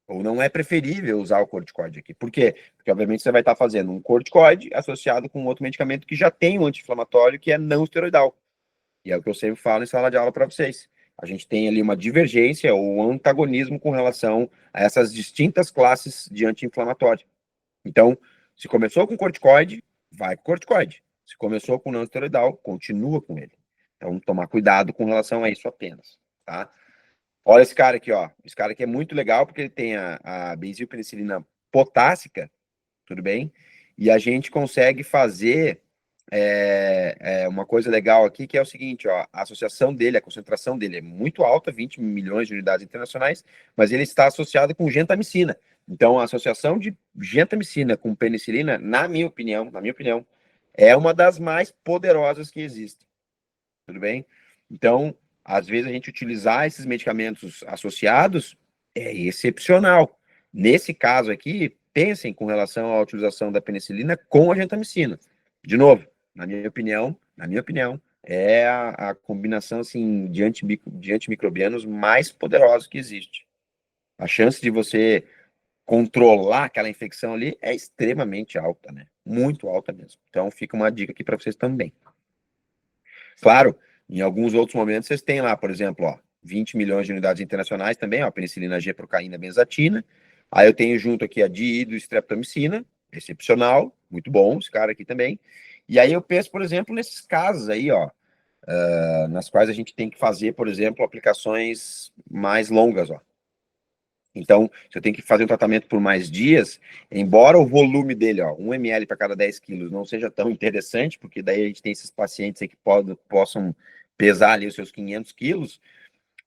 Ou não é preferível usar o corticoide aqui. Por quê? Porque, obviamente, você vai estar fazendo um corticoide associado com outro medicamento que já tem um anti-inflamatório que é não esteroidal. E é o que eu sempre falo em sala de aula para vocês. A gente tem ali uma divergência ou um antagonismo com relação a essas distintas classes de anti-inflamatório. Então, se começou com corticoide, vai com corticoide. Se começou com não esteroidal, continua com ele. Então, tomar cuidado com relação a isso apenas, tá? Olha esse cara aqui, ó. Esse cara aqui é muito legal porque ele tem a benzilpenicilina potássica, tudo bem? E a gente consegue fazer uma coisa legal aqui, que é o seguinte, ó, a associação dele, a concentração dele é muito alta, 20 milhões de unidades internacionais, mas ele está associado com gentamicina. Então, a associação de gentamicina com penicilina, na minha opinião, é uma das mais poderosas que existem. Tudo bem? Então, às vezes a gente utilizar esses medicamentos associados é excepcional. Nesse caso aqui, pensem com relação à utilização da penicilina com a gentamicina. De novo, na minha opinião, é a combinação assim de antimicrobianos mais poderosa que existe. A chance de você controlar aquela infecção ali é extremamente alta, né? Muito alta mesmo. Então, fica uma dica aqui para vocês também. Claro, em alguns outros momentos vocês têm lá, por exemplo, ó, 20 milhões de unidades internacionais também, ó, penicilina G, procaína, benzatina. Aí eu tenho junto aqui a streptomicina, excepcional, muito bom, esse cara aqui também. E aí eu penso, por exemplo, nesses casos aí, ó, nas quais a gente tem que fazer, por exemplo, aplicações mais longas, ó. Então, se eu tenho que fazer um tratamento por mais dias, embora o volume dele, ó, 1 ml para cada 10 quilos, não seja tão interessante, porque daí a gente tem esses pacientes aí que possam pesar ali os seus 500 quilos,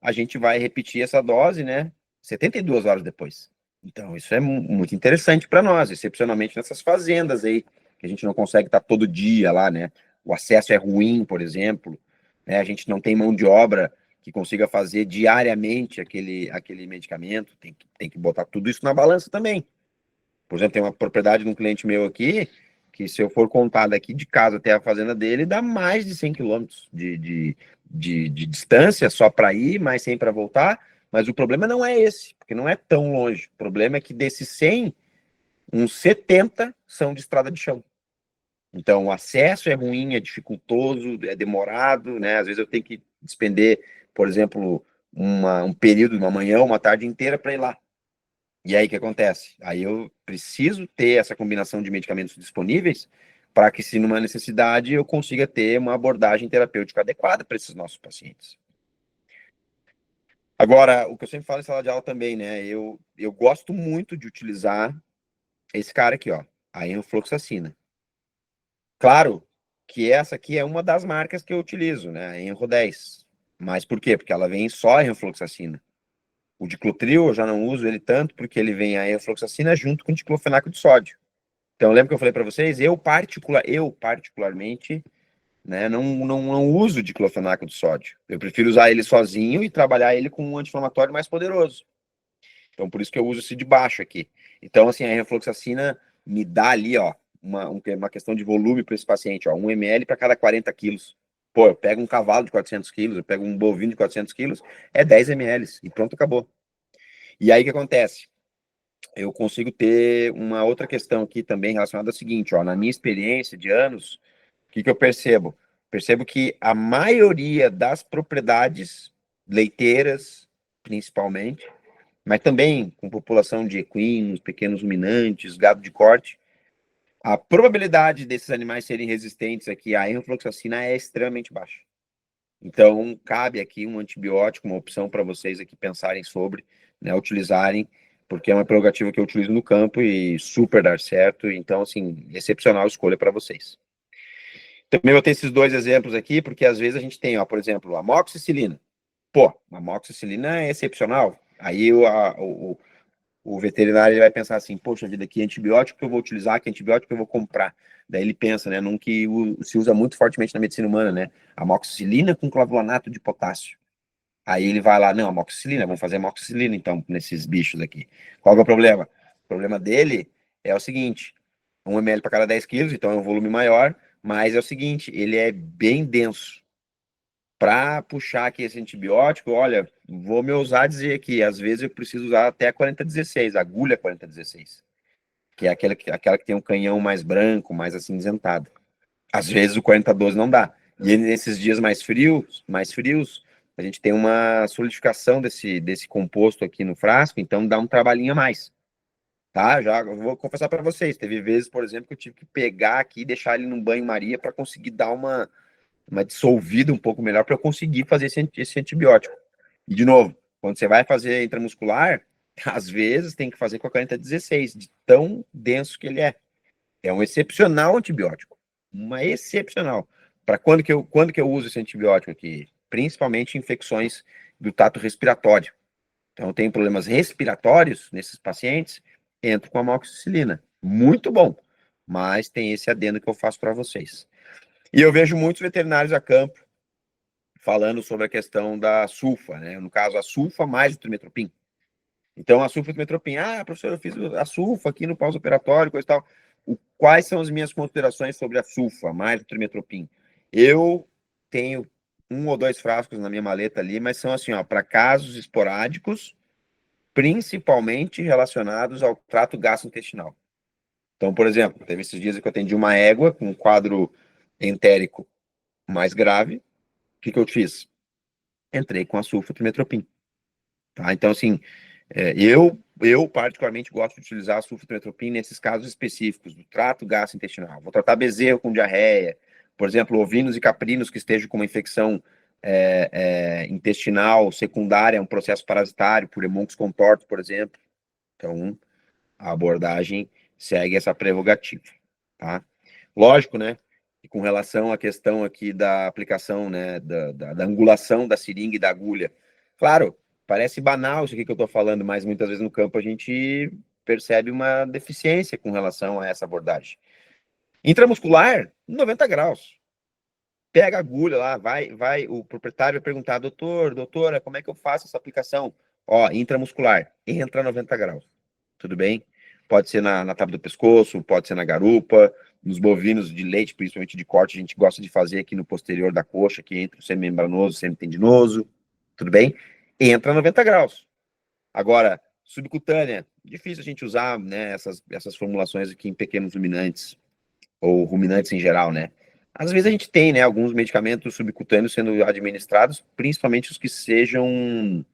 a gente vai repetir essa dose, né, 72 horas depois. Então, isso é muito interessante para nós, excepcionalmente nessas fazendas aí, que a gente não consegue estar todo dia lá, né? O acesso é ruim, por exemplo, né? A gente não tem mão de obra que consiga fazer diariamente aquele medicamento, tem que botar tudo isso na balança também. Por exemplo, tem uma propriedade de um cliente meu aqui, que se eu for contar daqui de casa até a fazenda dele, dá mais de 100 quilômetros de distância só para ir, mais 100 para voltar. Mas o problema não é esse, porque não é tão longe. O problema é que desses 100, uns 70 são de estrada de chão. Então, o acesso é ruim, é dificultoso, é demorado, né? Às vezes eu tenho que despender, por exemplo, um período, uma manhã, uma tarde inteira para ir lá. E aí o que acontece? Aí eu preciso ter essa combinação de medicamentos disponíveis para que, se numa necessidade, eu consiga ter uma abordagem terapêutica adequada para esses nossos pacientes. Agora, o que eu sempre falo em sala de aula também, né? Eu gosto muito de utilizar esse cara aqui, ó, a enrofloxacina. Claro que essa aqui é uma das marcas que eu utilizo, né? A Enro 10. Mas por quê? Porque ela vem só a enrofloxacina. O diclotril eu já não uso ele tanto, porque ele vem a enrofloxacina junto com o diclofenaco de sódio. Então, lembra que eu falei para vocês? Eu particularmente, né, não uso diclofenaco de sódio. Eu prefiro usar ele sozinho e trabalhar ele com um anti-inflamatório mais poderoso. Então, por isso que eu uso esse de baixo aqui. Então, assim, a enrofloxacina me dá ali, ó, uma questão de volume para esse paciente, ó, 1 ml para cada 40 quilos. Pô, eu pego um cavalo de 400 quilos, eu pego um bovino de 400 quilos, é 10 ml e pronto, acabou. E aí o que acontece? Eu consigo ter uma outra questão aqui também relacionada ao seguinte, ó, na minha experiência de anos, o que eu percebo? Percebo que a maioria das propriedades leiteiras, principalmente, mas também com população de equinos, pequenos ruminantes, gado de corte, a probabilidade desses animais serem resistentes aqui à enrofloxacina é extremamente baixa. Então, cabe aqui um antibiótico, uma opção para vocês aqui pensarem sobre, né, utilizarem, porque é uma prerrogativa que eu utilizo no campo e super dar certo. Então, assim, excepcional escolha para vocês. Também eu tenho esses dois exemplos aqui, porque às vezes a gente tem, ó, por exemplo, a amoxicilina. Pô, a amoxicilina é excepcional. Aí o veterinário ele vai pensar assim, poxa vida, que antibiótico que eu vou utilizar, que antibiótico que eu vou comprar. Daí ele pensa, né, num que se usa muito fortemente na medicina humana, né, amoxicilina com clavulanato de potássio. Aí ele vai lá, não, amoxicilina, vamos fazer amoxicilina então, nesses bichos aqui. Qual que é o problema? O problema dele é o seguinte, 1 ml para cada 10 quilos, então é um volume maior, mas é o seguinte, ele é bem denso. Para puxar aqui esse antibiótico, olha, vou me ousar dizer aqui, às vezes eu preciso usar até a 4016, agulha 4016, que é aquela que tem um canhão mais branco, mais acinzentado. Às vezes o 4012 não dá. E nesses dias mais frios, a gente tem uma solidificação desse composto aqui no frasco, então dá um trabalhinho a mais. Tá? Já vou confessar para vocês, teve vezes, por exemplo, que eu tive que pegar aqui e deixar ele num banho-maria para conseguir dar uma dissolvida um pouco melhor para eu conseguir fazer esse antibiótico. E, de novo, quando você vai fazer intramuscular, às vezes tem que fazer com a 4016, de tão denso que ele é. É um excepcional antibiótico. Uma excepcional. Para quando que eu uso esse antibiótico aqui? Principalmente infecções do trato respiratório. Então, tem problemas respiratórios nesses pacientes, entro com a amoxicilina. Muito bom. Mas tem esse adendo que eu faço para vocês. E eu vejo muitos veterinários a campo falando sobre a questão da sulfa, né? No caso, a sulfa mais o trimetopim. Então, a sulfa e o trimetopim, professor, eu fiz a sulfa aqui no pós-operatório, coisa e tal. Quais são as minhas considerações sobre a sulfa mais o trimetopim? Eu tenho 1 ou 2 frascos na minha maleta ali, mas são assim, ó, para casos esporádicos, principalmente relacionados ao trato gastrointestinal. Então, por exemplo, teve esses dias que eu atendi uma égua com um quadro entérico mais grave. O que eu fiz? Entrei com a sulfatrimetropin. Tá? Então, assim, eu particularmente gosto de utilizar a sulfatrimetropin nesses casos específicos do trato gastrointestinal. Vou tratar bezerro com diarreia, por exemplo, ovinos e caprinos que estejam com uma infecção intestinal secundária, um processo parasitário, por hemoncos contortos, por exemplo. Então, a abordagem segue essa prerrogativa, tá? Lógico, né? E com relação à questão aqui da aplicação, né, da angulação da seringa e da agulha, Claro, parece banal isso aqui que eu estou falando, mas muitas vezes no campo a gente percebe uma deficiência com relação a essa abordagem. Intramuscular, 90 graus. Pega a agulha lá, o proprietário vai perguntar, doutora, como é que eu faço essa aplicação? Ó, intramuscular, entra 90 graus, tudo bem? Pode ser na tábua do pescoço, pode ser na garupa, nos bovinos de leite, principalmente de corte, a gente gosta de fazer aqui no posterior da coxa, aqui entre o semimembranoso e o semitendinoso, tudo bem? Entra 90 graus. Agora, subcutânea, difícil a gente usar, né, essas formulações aqui em pequenos ruminantes, ou ruminantes em geral, né? Às vezes a gente tem, né, alguns medicamentos subcutâneos sendo administrados, principalmente os que sejam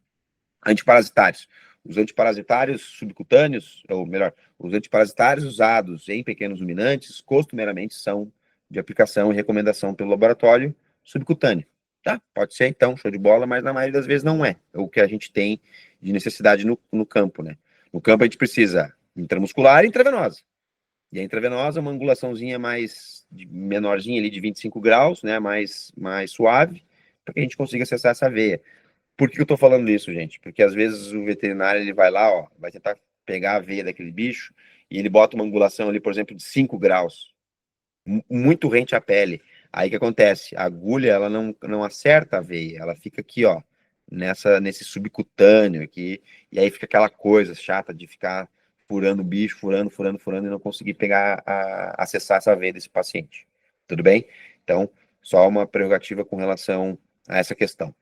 antiparasitários. Os antiparasitários subcutâneos, ou melhor, os antiparasitários usados em pequenos ruminantes, costumeiramente são de aplicação e recomendação pelo laboratório subcutâneo. Tá? Pode ser, então, show de bola, mas na maioria das vezes não é o que a gente tem de necessidade no campo, né? No campo a gente precisa intramuscular e intravenosa. E a intravenosa é uma angulaçãozinha mais menorzinha ali de 25 graus, né? Mais suave, para que a gente consiga acessar essa veia. Por que eu tô falando isso, gente? Porque às vezes o veterinário ele vai lá, ó, vai tentar pegar a veia daquele bicho e ele bota uma angulação ali, por exemplo, de 5 graus, muito rente à pele. Aí o que acontece? A agulha ela não acerta a veia, ela fica aqui, ó, nesse subcutâneo aqui, e aí fica aquela coisa chata de ficar furando o bicho, furando e não conseguir pegar, acessar essa veia desse paciente. Tudo bem? Então, só uma prerrogativa com relação a essa questão.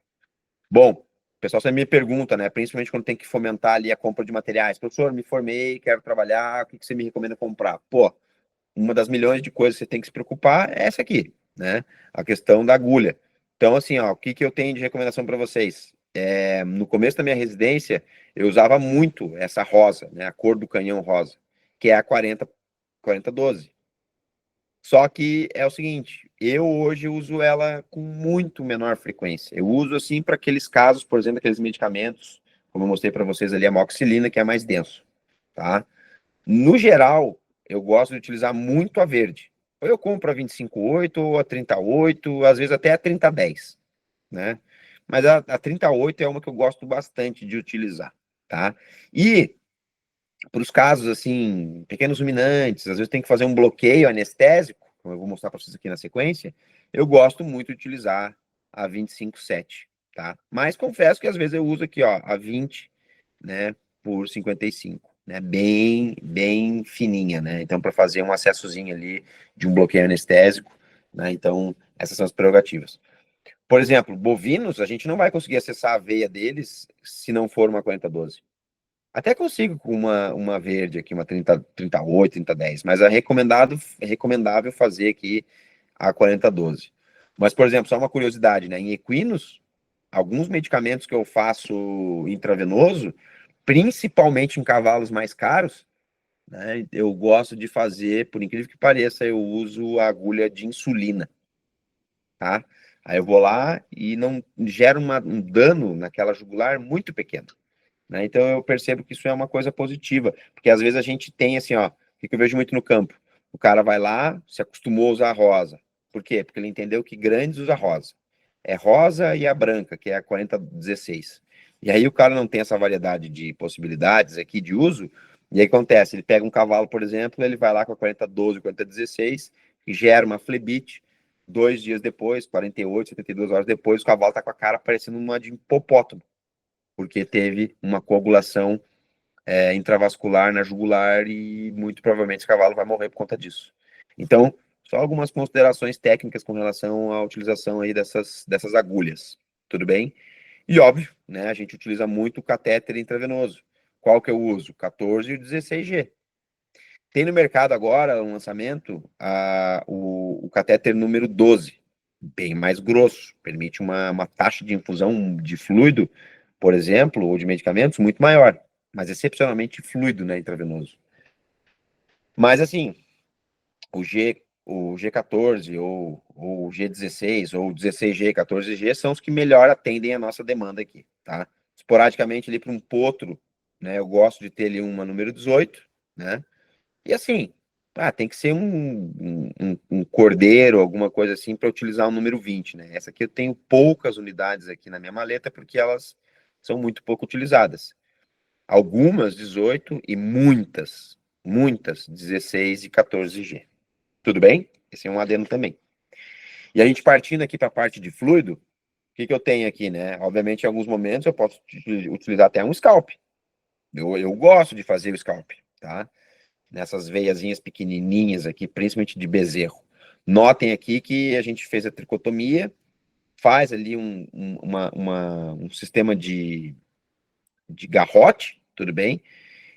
Bom, o pessoal sempre me pergunta, né? Principalmente quando tem que fomentar ali a compra de materiais. Professor, me formei, quero trabalhar, o que você me recomenda comprar? Pô, uma das milhões de coisas que você tem que se preocupar é essa aqui, né? A questão da agulha. Então, assim, ó, o que eu tenho de recomendação para vocês? No começo da minha residência, eu usava muito essa rosa, né? A cor do canhão rosa, que é a 4012. Só que é o seguinte, eu hoje uso ela com muito menor frequência. Eu uso assim para aqueles casos, por exemplo, aqueles medicamentos, como eu mostrei para vocês ali, a amoxicilina, que é mais denso, tá? No geral, eu gosto de utilizar muito a verde. Ou eu compro a 25,8 ou a 38, às vezes até a 3010, né? Mas a 38 é uma que eu gosto bastante de utilizar, tá? E para os casos, assim, pequenos ruminantes, às vezes tem que fazer um bloqueio anestésico, como eu vou mostrar para vocês aqui na sequência, eu gosto muito de utilizar a 25,7, tá? Mas confesso que às vezes eu uso aqui, ó, a 20, né, por 55, né, bem fininha, né? Então, para fazer um acessozinho ali de um bloqueio anestésico, né? Então, essas são as prerrogativas. Por exemplo, bovinos, a gente não vai conseguir acessar a veia deles se não for uma 4012. Até consigo com uma verde aqui, uma 38, 3010, mas é recomendável fazer aqui a 4012. Mas, por exemplo, só uma curiosidade, né? Em equinos, alguns medicamentos que eu faço intravenoso, principalmente em cavalos mais caros, né? Eu gosto de fazer, por incrível que pareça, eu uso a agulha de insulina, tá? Aí eu vou lá e não gera um dano naquela jugular muito pequeno. Né? Então eu percebo que isso é uma coisa positiva, porque às vezes a gente tem assim, ó, o que eu vejo muito no campo, o cara vai lá, se acostumou a usar rosa. Por quê? Porque ele entendeu que grandes usa rosa. É rosa e a branca, que é a 4016. E aí o cara não tem essa variedade de possibilidades aqui de uso, e aí acontece, ele pega um cavalo, por exemplo, ele vai lá com a 4012, 4016, e gera uma flebite, 2 dias depois, 48, 72 horas depois, o cavalo tá com a cara parecendo uma de hipopótamo, porque teve uma coagulação intravascular na jugular e muito provavelmente esse cavalo vai morrer por conta disso. Então, só algumas considerações técnicas com relação à utilização aí dessas agulhas, tudo bem? E óbvio, né, a gente utiliza muito o catéter intravenoso. Qual que eu uso? 14 e o 16G. Tem no mercado agora um lançamento, o catéter número 12, bem mais grosso, permite uma taxa de infusão de fluido, por exemplo, ou de medicamentos muito maior, mas excepcionalmente fluido, né, intravenoso. Mas assim, o G14 ou o G16 ou o 16G, 14G são os que melhor atendem a nossa demanda aqui, tá? Esporadicamente ali para um potro, né, eu gosto de ter ali uma número 18, né? E assim, tem que ser um cordeiro, alguma coisa assim, para utilizar o número 20, né? Essa aqui eu tenho poucas unidades aqui na minha maleta, porque elas são muito pouco utilizadas. Algumas 18 e muitas 16 e 14G. Tudo bem? Esse é um adendo também. E a gente partindo aqui para a parte de fluido, o que eu tenho aqui, né? Obviamente, em alguns momentos eu posso utilizar até um scalp. Eu gosto de fazer o scalp, tá? Nessas veiazinhas pequenininhas aqui, principalmente de bezerro. Notem aqui que a gente fez a tricotomia, faz ali um sistema de garrote, tudo bem?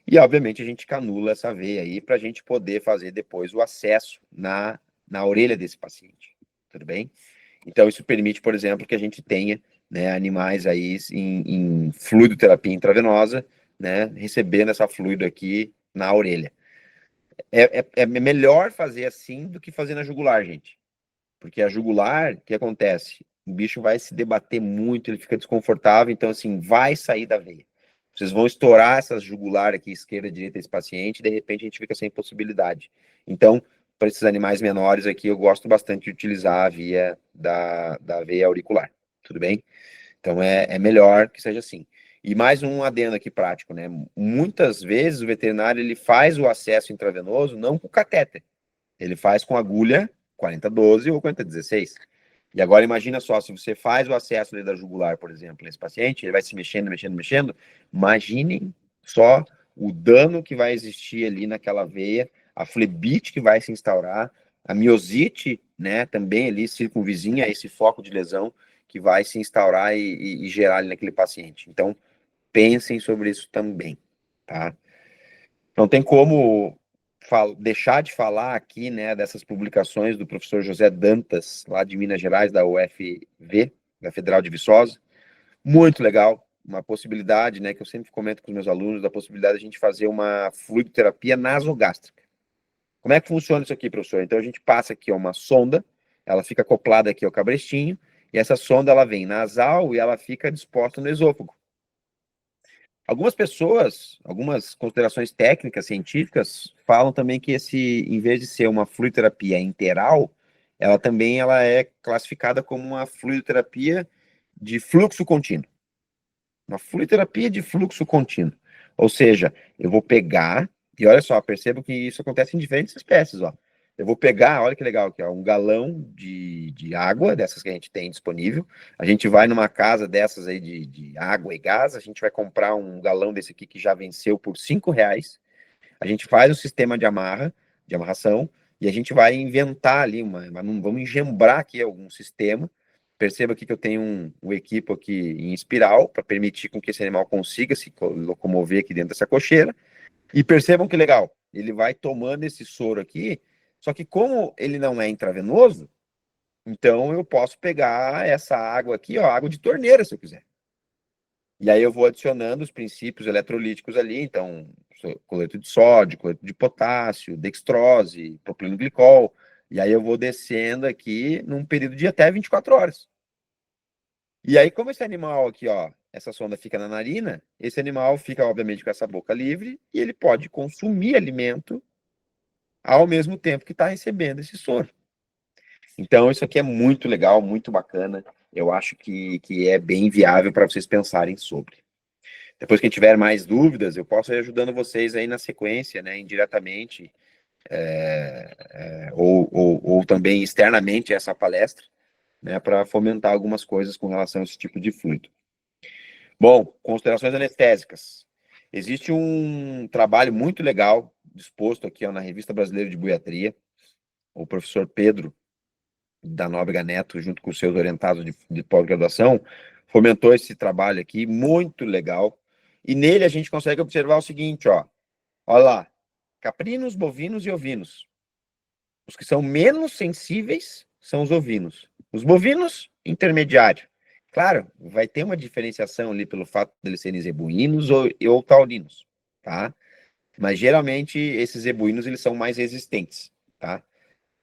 E, obviamente, a gente canula essa veia aí para a gente poder fazer depois o acesso na orelha desse paciente, tudo bem? Então, isso permite, por exemplo, que a gente tenha, né, animais aí em fluidoterapia intravenosa, né, recebendo essa fluido aqui na orelha. É melhor fazer assim do que fazer na jugular, gente. Porque a jugular, o que acontece? O bicho vai se debater muito, ele fica desconfortável, então, assim, vai sair da veia. Vocês vão estourar essas jugular aqui, esquerda e direita desse paciente, e de repente a gente fica sem possibilidade. Então, para esses animais menores aqui, eu gosto bastante de utilizar a via da veia auricular. Tudo bem? Então, é melhor que seja assim. E mais um adendo aqui prático, né? Muitas vezes o veterinário ele faz o acesso intravenoso não com catéter, ele faz com agulha 4012 ou 4016. E agora imagina só, se você faz o acesso ali da jugular, por exemplo, nesse paciente, ele vai se mexendo, mexendo, mexendo. Imaginem só o dano que vai existir ali naquela veia, a flebite que vai se instaurar, a miosite, né, também ali circunvizinha a esse foco de lesão que vai se instaurar e gerar ali naquele paciente. Então, pensem sobre isso também, tá? Não tem como deixar de falar aqui, né, dessas publicações do professor José Dantas, lá de Minas Gerais, da UFV, da Federal de Viçosa. Muito legal, uma possibilidade, né, que eu sempre comento com os meus alunos, da possibilidade de a gente fazer uma fluidoterapia nasogástrica. Como é que funciona isso aqui, professor? Então, a gente passa aqui ó, uma sonda, ela fica acoplada aqui ao cabrestinho, e essa sonda, ela vem nasal e ela fica disposta no esôfago. Algumas pessoas, algumas considerações técnicas, científicas, falam também que em vez de ser uma fluidoterapia interal, ela é classificada como uma fluidoterapia de fluxo contínuo. Uma fluidoterapia de fluxo contínuo. Ou seja, eu vou pegar, e olha só, percebo que isso acontece em diferentes espécies, ó. Eu vou pegar, olha que legal aqui, ó, um galão de água, dessas que a gente tem disponível. A gente vai numa casa dessas aí de água e gás, a gente vai comprar um galão desse aqui que já venceu por R$ 5. A gente faz o sistema de amarração, e a gente vai inventar ali, vamos engembrar aqui algum sistema. Perceba aqui que eu tenho um equipo aqui em espiral, para permitir com que esse animal consiga se locomover aqui dentro dessa cocheira. E percebam que legal, ele vai tomando esse soro aqui, só que como ele não é intravenoso, então eu posso pegar essa água aqui, ó, água de torneira, se eu quiser. E aí eu vou adicionando os princípios eletrolíticos ali, então cloreto de sódio, cloreto de potássio, dextrose, propileno glicol, e aí eu vou descendo aqui num período de até 24 horas. E aí, como esse animal aqui, ó, essa sonda fica na narina, esse animal fica, obviamente, com essa boca livre e ele pode consumir alimento ao mesmo tempo que está recebendo esse soro. Então, isso aqui é muito legal, muito bacana. Eu acho que é bem viável para vocês pensarem sobre. Depois que tiver mais dúvidas, eu posso ir ajudando vocês aí na sequência, né, indiretamente, ou também externamente essa palestra, né, para fomentar algumas coisas com relação a esse tipo de fluido. Bom, considerações anestésicas. Existe um trabalho muito legal disposto aqui ó, na Revista Brasileira de Buiatria. O professor Pedro da Nóbrega Neto, junto com os seus orientados de pós-graduação, fomentou esse trabalho aqui, muito legal. E nele a gente consegue observar o seguinte, ó. Olha lá, caprinos, bovinos e ovinos. Os que são menos sensíveis são os ovinos. Os bovinos, intermediário. Claro, vai ter uma diferenciação ali pelo fato de eles serem zebuínos ou taurinos, tá? Mas geralmente esses zebuínos eles são mais resistentes, tá?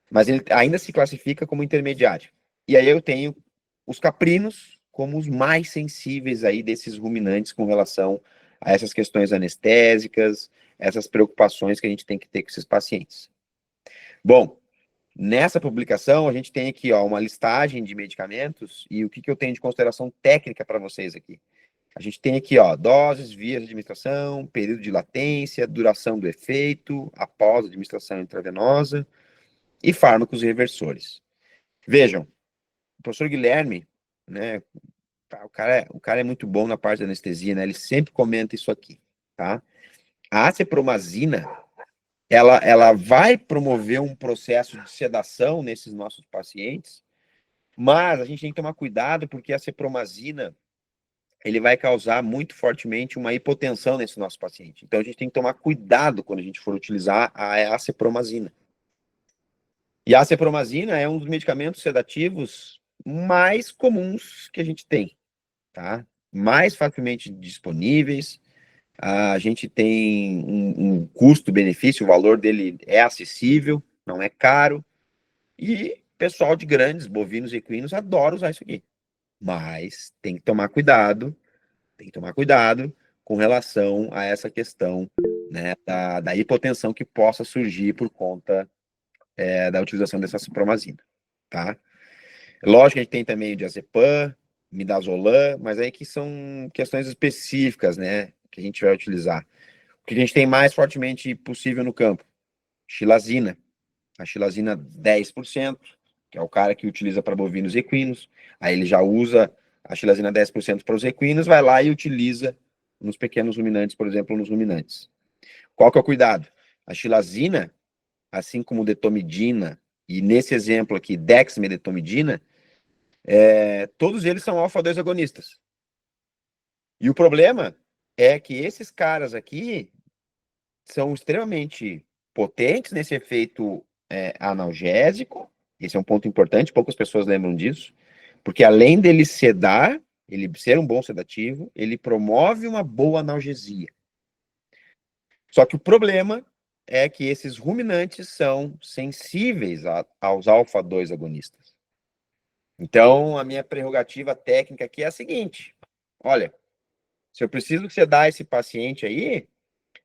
Mas ele ainda se classifica como intermediário. E aí eu tenho os caprinos como os mais sensíveis aí desses ruminantes com relação a essas questões anestésicas, essas preocupações que a gente tem que ter com esses pacientes. Bom, nessa publicação a gente tem aqui ó, uma listagem de medicamentos e o que eu tenho de consideração técnica para vocês aqui. A gente tem aqui, ó, doses, vias de administração, período de latência, duração do efeito, após a administração intravenosa e fármacos reversores. Vejam, o professor Guilherme, né, o cara é muito bom na parte da anestesia, né, ele sempre comenta isso aqui, tá? A acepromazina, ela vai promover um processo de sedação nesses nossos pacientes, mas a gente tem que tomar cuidado porque a acepromazina ele vai causar muito fortemente uma hipotensão nesse nosso paciente. Então, a gente tem que tomar cuidado quando a gente for utilizar a acepromazina. E a acepromazina é um dos medicamentos sedativos mais comuns que a gente tem, tá? Mais facilmente disponíveis. A gente tem um custo-benefício, o valor dele é acessível, não é caro. E pessoal de grandes bovinos e equinos adora usar isso aqui. Mas tem que tomar cuidado com relação a essa questão, né, da hipotensão que possa surgir por conta da utilização dessa cipromazina, tá? Lógico que a gente tem também o diazepam, midazolam, mas aí que são questões específicas, né, que a gente vai utilizar. O que a gente tem mais fortemente possível no campo? Xilazina. A xilazina 10%, que é o cara que utiliza para bovinos e equinos. Aí ele já usa a xilazina 10% para os equinos, vai lá e utiliza nos pequenos ruminantes, por exemplo, nos ruminantes. Qual que é o cuidado? A xilazina, assim como detomidina, e nesse exemplo aqui, dexmedetomidina, todos eles são alfa-2 agonistas. E o problema é que esses caras aqui são extremamente potentes nesse efeito analgésico. Esse é um ponto importante, poucas pessoas lembram disso, porque além dele sedar, ele ser um bom sedativo, ele promove uma boa analgesia. Só que o problema é que esses ruminantes são sensíveis aos alfa-2 agonistas. Então, a minha prerrogativa técnica aqui é a seguinte: olha, se eu preciso sedar esse paciente aí,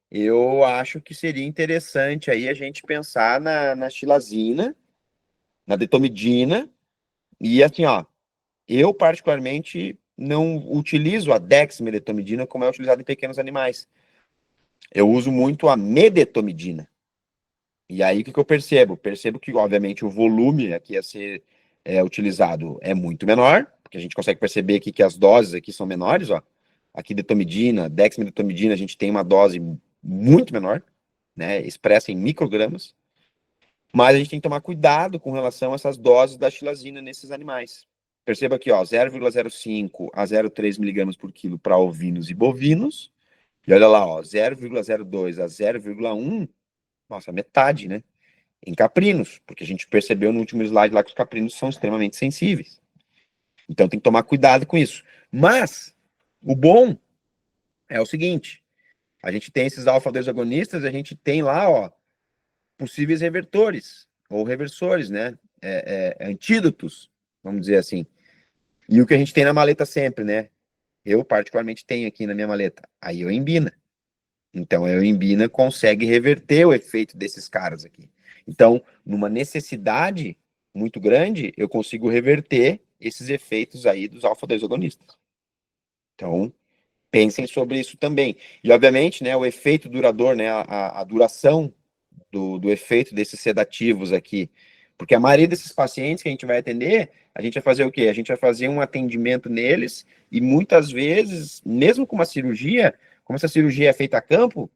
eu acho que seria interessante aí a gente pensar na xilazina, na detomidina, e assim, ó, eu particularmente não utilizo a dexmedetomidina como é utilizado em pequenos animais. Eu uso muito a medetomidina. E aí, o que eu percebo? Percebo que, obviamente, o volume aqui a ser utilizado é muito menor, porque a gente consegue perceber aqui que as doses aqui são menores, ó. Aqui detomidina, dexmedetomidina, a gente tem uma dose muito menor, né, expressa em microgramas, mas a gente tem que tomar cuidado com relação a essas doses da xilazina nesses animais. Perceba aqui, ó, 0,05 a 0,3 miligramas por quilo para ovinos e bovinos, e olha lá, ó, 0,02 a 0,1, nossa, metade, né? Em caprinos, porque a gente percebeu no último slide lá que os caprinos são extremamente sensíveis. Então tem que tomar cuidado com isso. Mas o bom é o seguinte: a gente tem esses alfa-2 agonistas, a gente tem lá, ó, possíveis revertores, ou reversores, né? Antídotos, vamos dizer assim. E o que a gente tem na maleta sempre, né? Eu, particularmente, tenho aqui na minha maleta a ioimbina. Então, a ioimbina consegue reverter o efeito desses caras aqui. Então, numa necessidade muito grande, eu consigo reverter esses efeitos aí dos alfa-2 agonistas. Então, pensem sobre isso também. E, obviamente, né, o efeito duradouro, né, a duração do efeito desses sedativos aqui. Porque a maioria desses pacientes que a gente vai atender, a gente vai fazer o quê? A gente vai fazer um atendimento neles e muitas vezes, mesmo com uma cirurgia, como essa cirurgia é feita a campo,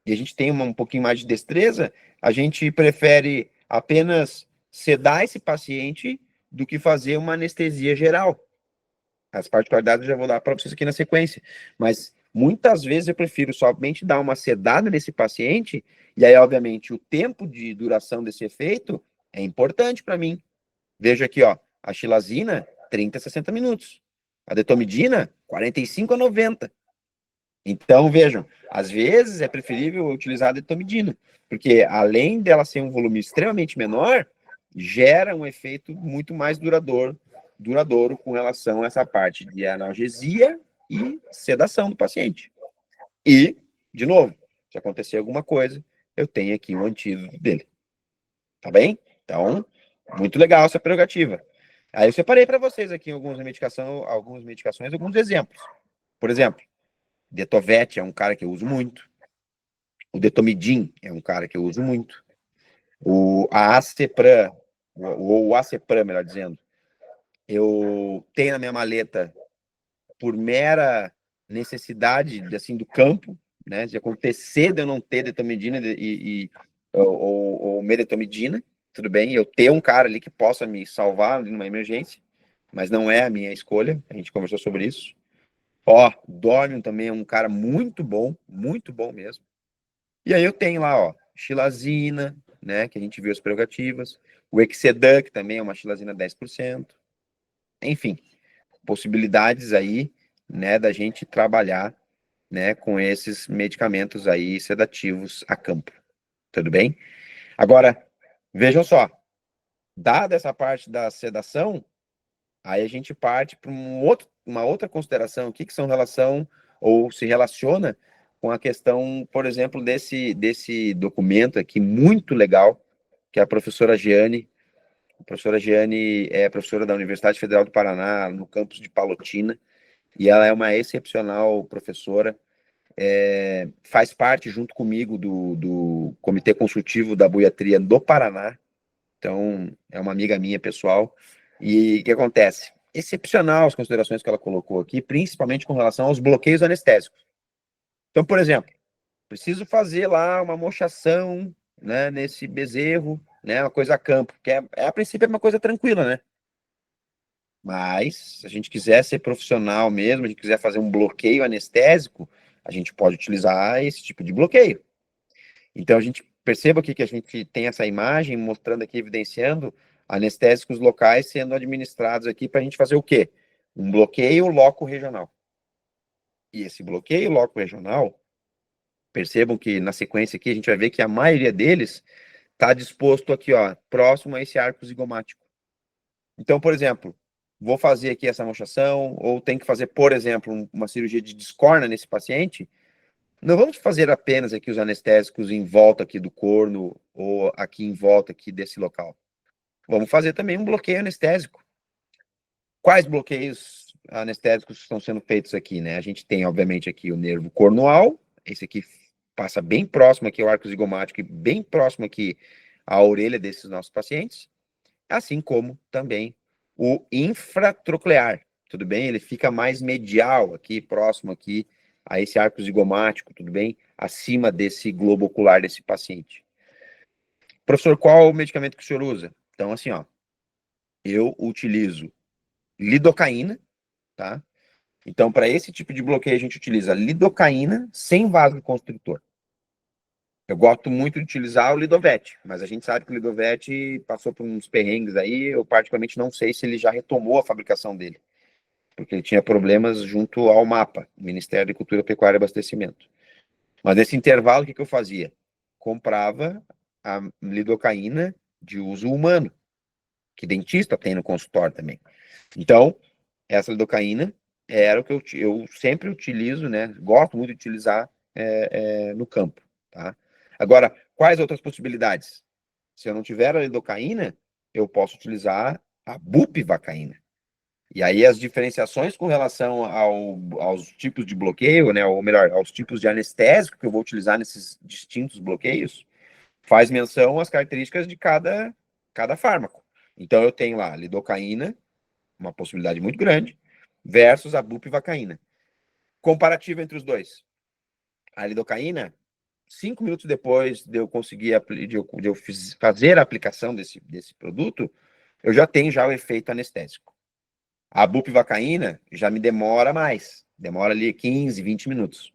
e a gente tem um pouquinho mais de destreza, a gente prefere apenas sedar esse paciente do que fazer uma anestesia geral. As particularidades eu já vou dar para vocês aqui na sequência. Mas muitas vezes eu prefiro somente dar uma sedada nesse paciente, e aí, obviamente, o tempo de duração desse efeito é importante para mim. Veja aqui, ó, a xilazina, 30 a 60 minutos. A detomidina, 45 a 90. Então, vejam, às vezes é preferível utilizar a detomidina, porque além dela ser um volume extremamente menor, gera um efeito muito mais duradouro com relação a essa parte de analgesia e sedação do paciente. E, de novo, se acontecer alguma coisa, eu tenho aqui o antídoto dele. Tá bem? Então, muito legal essa prerrogativa. Aí eu separei para vocês aqui algumas medicações, alguns exemplos. Por exemplo, Detovete é um cara que eu uso muito. O Detomidin é um cara que eu uso muito. A Acepran, ou o Acepran, melhor dizendo, eu tenho na minha maleta por mera necessidade assim, do campo, né? De acontecer de eu não ter detomidina ou medetomidina, tudo bem, eu ter um cara ali que possa me salvar numa emergência, mas não é a minha escolha, a gente conversou sobre isso. Ó, Dormium também é um cara muito bom mesmo. E aí eu tenho lá, ó, xilazina, né, que a gente viu as prerrogativas, o Exedan, que também é uma xilazina 10%. Enfim, possibilidades aí, né, da gente trabalhar, né, com esses medicamentos aí sedativos a campo. Tudo bem? Agora, vejam só, dada essa parte da sedação, aí a gente parte para uma outra consideração aqui, que são relação, ou se relaciona com a questão, por exemplo, desse documento aqui, muito legal, que a professora Giane. A professora Giane é professora da Universidade Federal do Paraná, no campus de Palotina, e ela é uma excepcional professora, faz parte, junto comigo, do Comitê Consultivo da Buiatria do Paraná, então é uma amiga minha pessoal, e o que acontece? Excepcional as considerações que ela colocou aqui, principalmente com relação aos bloqueios anestésicos. Então, por exemplo, preciso fazer lá uma mochação, né, nesse bezerro, né, uma coisa a campo, que a princípio é uma coisa tranquila, né? Mas, se a gente quiser ser profissional mesmo, a gente quiser fazer um bloqueio anestésico, a gente pode utilizar esse tipo de bloqueio. Então, a gente perceba aqui que a gente tem essa imagem mostrando aqui, evidenciando anestésicos locais sendo administrados aqui para a gente fazer o quê? Um bloqueio loco regional. E esse bloqueio loco regional, percebam que na sequência aqui a gente vai ver que a maioria deles está disposto aqui, ó, próximo a esse arco zigomático. Então, por exemplo, vou fazer aqui essa mochação, ou tem que fazer, por exemplo, uma cirurgia de descorna nesse paciente, não vamos fazer apenas aqui os anestésicos em volta aqui do corno, ou aqui em volta aqui desse local. Vamos fazer também um bloqueio anestésico. Quais bloqueios anestésicos estão sendo feitos aqui, né? A gente tem, obviamente, aqui o nervo cornual, esse aqui passa bem próximo aqui ao arco zigomático e bem próximo aqui à orelha desses nossos pacientes, assim como também o infratroclear, tudo bem? Ele fica mais medial aqui, próximo aqui a esse arco zigomático, tudo bem? Acima desse globo ocular desse paciente. Professor, qual o medicamento que o senhor usa? Então, assim, ó, eu utilizo lidocaína, tá? Então, para esse tipo de bloqueio, a gente utiliza lidocaína sem vasoconstritor. Eu gosto muito de utilizar o Lidovete, mas a gente sabe que o Lidovete passou por uns perrengues aí, eu particularmente não sei se ele já retomou a fabricação dele, porque ele tinha problemas junto ao MAPA, Ministério da Agricultura, Pecuária e Abastecimento. Mas nesse intervalo, o que eu fazia? Comprava a lidocaína de uso humano, que dentista tem no consultório também. Então, essa lidocaína era o que eu sempre utilizo, né? Gosto muito de utilizar no campo, tá? Agora, quais outras possibilidades? Se eu não tiver a lidocaína, eu posso utilizar a bupivacaína. E aí as diferenciações com relação aos tipos de bloqueio, né, ou melhor, aos tipos de anestésico que eu vou utilizar nesses distintos bloqueios, faz menção às características de cada fármaco. Então eu tenho lá a lidocaína, uma possibilidade muito grande, versus a bupivacaína. Comparativo entre os dois. A lidocaína, 5 minutos depois de eu conseguir fazer a aplicação desse produto, eu já tenho já o efeito anestésico. A bupivacaína já me demora mais, demora ali 15, 20 minutos.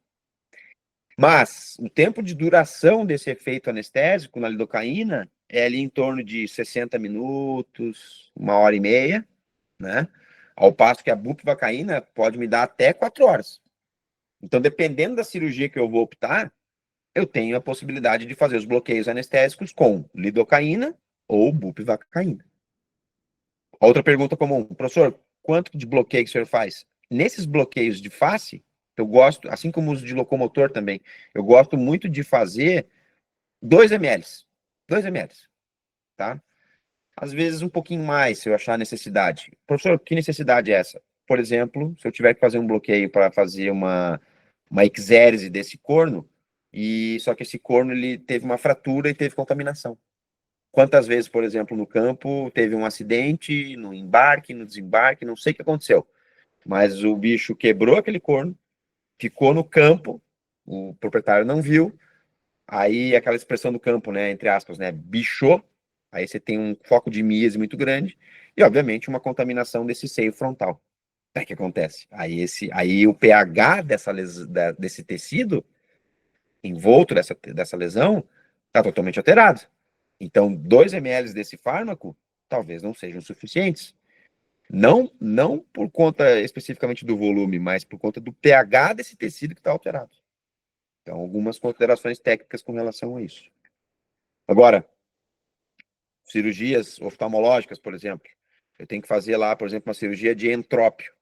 Mas o tempo de duração desse efeito anestésico na lidocaína é ali em torno de 60 minutos, 1h30, né? Ao passo que a bupivacaína pode me dar até 4 horas. Então, dependendo da cirurgia que eu vou optar, eu tenho a possibilidade de fazer os bloqueios anestésicos com lidocaína ou bupivacaína. Outra pergunta comum, professor, quanto de bloqueio que o senhor faz? Nesses bloqueios de face, eu gosto, assim como os de locomotor também, eu gosto muito de fazer 2 ml. 2 ml, tá? Às vezes um pouquinho mais, se eu achar necessidade. Professor, que necessidade é essa? por exemplo, se eu tiver que fazer um bloqueio para fazer uma exérese desse corno, e só que esse corno ele teve uma fratura e teve contaminação. Quantas vezes, por exemplo, no campo teve um acidente, no embarque, no desembarque, não sei o que aconteceu, mas o bicho quebrou aquele corno, ficou no campo, o proprietário não viu, aí aquela expressão do campo, né, entre aspas, né, bichou, aí você tem um foco de míase muito grande e, obviamente, uma contaminação desse seio frontal. É o que acontece. Aí o pH desse tecido envolto dessa lesão está totalmente alterado. Então, 2 ml desse fármaco talvez não sejam suficientes. Não por conta especificamente do volume, mas por conta do pH desse tecido que está alterado. Então, algumas considerações técnicas com relação a isso. Agora, cirurgias oftalmológicas, por exemplo. Eu tenho que fazer lá, por exemplo, uma cirurgia de entrópio.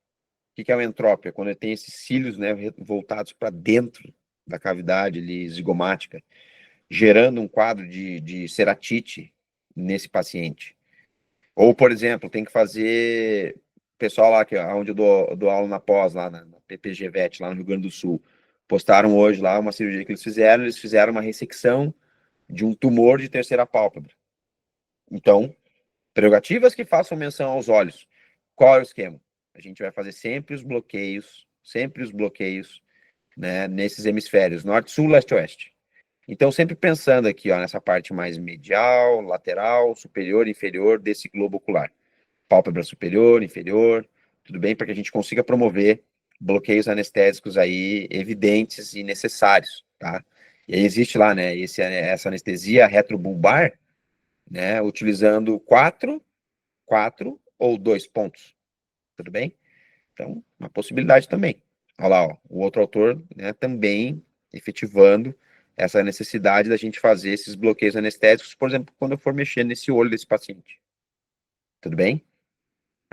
O que é o entrópio? É quando tem esses cílios, né, voltados para dentro da cavidade ali, zigomática, gerando um quadro de ceratite nesse paciente. Ou, por exemplo, tem que fazer... Pessoal lá, onde eu dou aula na pós, lá na PPG-VET, lá no Rio Grande do Sul, postaram hoje lá uma cirurgia que eles fizeram uma ressecção de um tumor de terceira pálpebra. Então, prerrogativas que façam menção aos olhos. Qual é o esquema? A gente vai fazer sempre os bloqueios, né, nesses hemisférios, norte, sul, leste, oeste. Então, sempre pensando aqui, ó, nessa parte mais medial, lateral, superior, inferior desse globo ocular. Pálpebra superior, inferior, tudo bem? Para que a gente consiga promover bloqueios anestésicos aí evidentes e necessários, tá? E aí existe lá, né, essa anestesia retrobulbar, né, utilizando quatro ou 2 pontos, tudo bem? Então, uma possibilidade também. Olha lá, ó, o outro autor, né, também efetivando essa necessidade da gente fazer esses bloqueios anestésicos, por exemplo, quando eu for mexer nesse olho desse paciente. Tudo bem?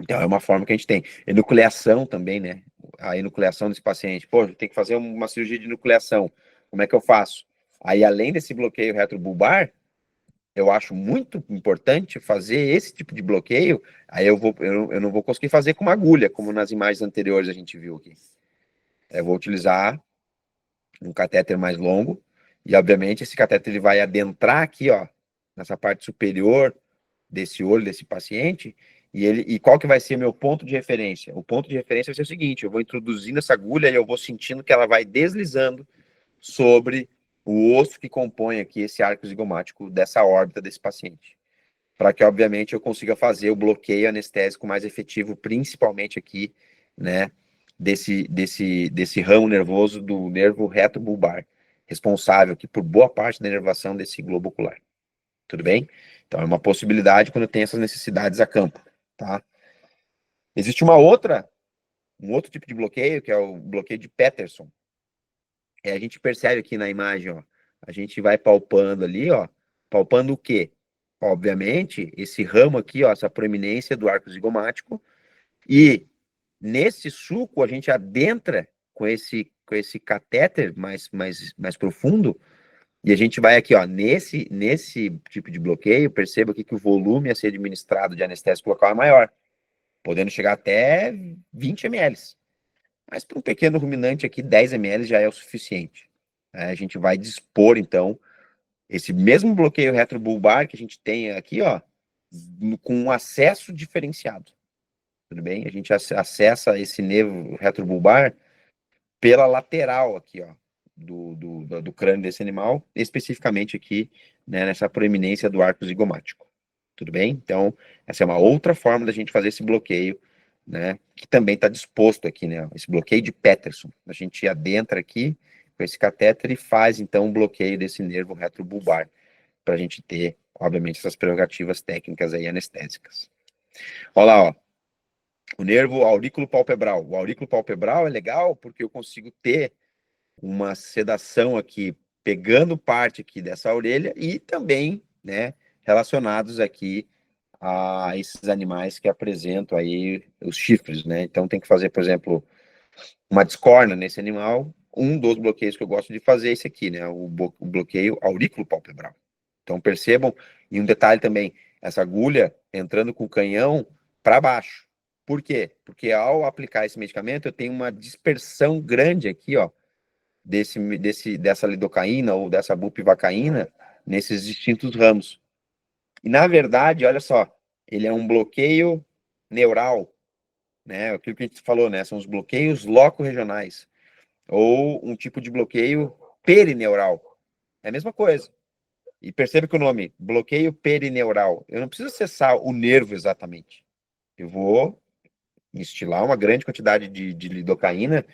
Então, é uma forma que a gente tem. Enucleação também, né? A enucleação desse paciente. Pô, tem que fazer uma cirurgia de enucleação. Como é que eu faço? Aí, além desse bloqueio retrobulbar, eu acho muito importante fazer esse tipo de bloqueio. Aí eu não vou conseguir fazer com uma agulha, como nas imagens anteriores a gente viu aqui. Eu vou utilizar um catéter mais longo, e obviamente esse catéter ele vai adentrar aqui, ó, nessa parte superior desse olho desse paciente, e qual que vai ser meu ponto de referência? O ponto de referência vai ser o seguinte: eu vou introduzindo essa agulha e eu vou sentindo que ela vai deslizando sobre o osso que compõe aqui esse arco zigomático dessa órbita desse paciente, para que obviamente eu consiga fazer o bloqueio anestésico mais efetivo, principalmente aqui, né, desse ramo nervoso do nervo reto bulbar, responsável aqui por boa parte da inervação desse globo ocular. Tudo bem? Então é uma possibilidade quando tem essas necessidades a campo, tá? Existe um outro tipo de bloqueio, que é o bloqueio de Peterson. A gente percebe aqui na imagem, ó, a gente vai palpando ali, ó, palpando o quê? Obviamente, esse ramo aqui, ó, essa proeminência do arco zigomático, e nesse suco a gente adentra com esse catéter mais profundo, e a gente vai aqui, ó, nesse tipo de bloqueio, perceba aqui que o volume a ser administrado de anestésico local é maior, podendo chegar até 20 ml. Mas para um pequeno ruminante aqui, 10 ml já é o suficiente. A gente vai dispor, então, esse mesmo bloqueio retrobulbar que a gente tem aqui, ó, com um acesso diferenciado. Tudo bem? A gente acessa esse nervo retrobulbar pela lateral aqui, ó, do crânio desse animal, especificamente aqui, né, nessa proeminência do arco zigomático. Tudo bem? Então, essa é uma outra forma da gente fazer esse bloqueio, né, que também está disposto aqui, né, esse bloqueio de Peterson. A gente adentra aqui com esse catéter e faz, então, um bloqueio desse nervo retrobulbar, para a gente ter, obviamente, essas prerrogativas técnicas aí anestésicas. Olha lá, ó, o nervo aurículo palpebral. O aurículo palpebral é legal porque eu consigo ter uma sedação aqui, pegando parte aqui dessa orelha e também, né, relacionados aqui a esses animais que apresentam aí os chifres, né? Então tem que fazer, por exemplo, uma discórnia nesse animal. Um dos bloqueios que eu gosto de fazer é esse aqui, né? O bloqueio aurículo palpebral. Então percebam, e um detalhe também, essa agulha entrando com o canhão para baixo, Por quê? Porque ao aplicar esse medicamento, eu tenho uma dispersão grande aqui, ó, dessa lidocaína ou dessa bupivacaína nesses distintos ramos. E, na verdade, olha só, ele é um bloqueio neural, né? Aquilo que a gente falou, né? São os bloqueios loco-regionais, ou um tipo de bloqueio perineural. É a mesma coisa. E perceba que o nome, bloqueio perineural, eu não preciso acessar o nervo exatamente. Eu vou instilar uma grande quantidade de lidocaína,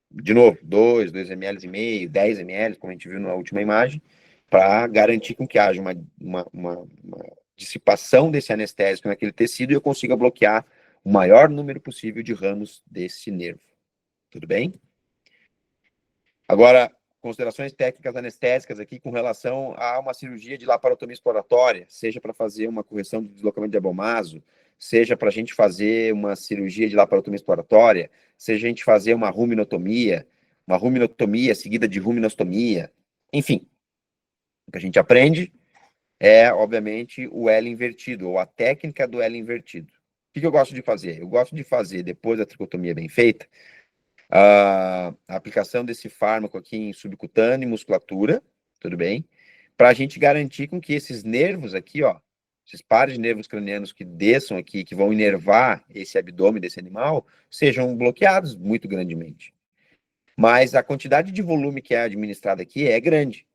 de novo, 2 ml e meio, 10 ml, como a gente viu na última imagem, para garantir com que haja uma dissipação desse anestésico naquele tecido e eu consiga bloquear o maior número possível de ramos desse nervo. Tudo bem? Agora, considerações técnicas anestésicas aqui com relação a uma cirurgia de laparotomia exploratória, seja para fazer uma correção do deslocamento de abomaso, seja para a gente fazer uma cirurgia de laparotomia exploratória, seja a gente fazer uma ruminotomia seguida de ruminostomia, enfim. O que a gente aprende é, obviamente, o L invertido, ou a técnica do L invertido. O que eu gosto de fazer? Eu gosto de fazer, depois da tricotomia bem feita, a aplicação desse fármaco aqui em subcutâneo e musculatura, tudo bem? Para a gente garantir com que esses nervos aqui, ó, esses pares de nervos cranianos que desçam aqui, que vão inervar esse abdômen desse animal, sejam bloqueados muito grandemente. Mas a quantidade de volume que é administrada aqui é grande.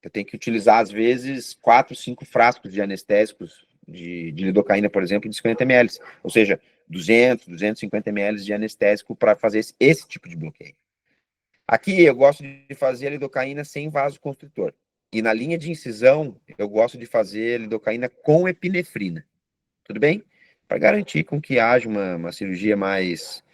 Eu tenho que utilizar, às vezes, 4, 5 frascos de anestésicos de lidocaína, por exemplo, de 50 ml. Ou seja, 200, 250 ml de anestésico para fazer esse tipo de bloqueio. Aqui eu gosto de fazer a lidocaína sem vasoconstritor. E na linha de incisão, eu gosto de fazer a lidocaína com epinefrina. Tudo bem? Para garantir com que haja uma cirurgia mais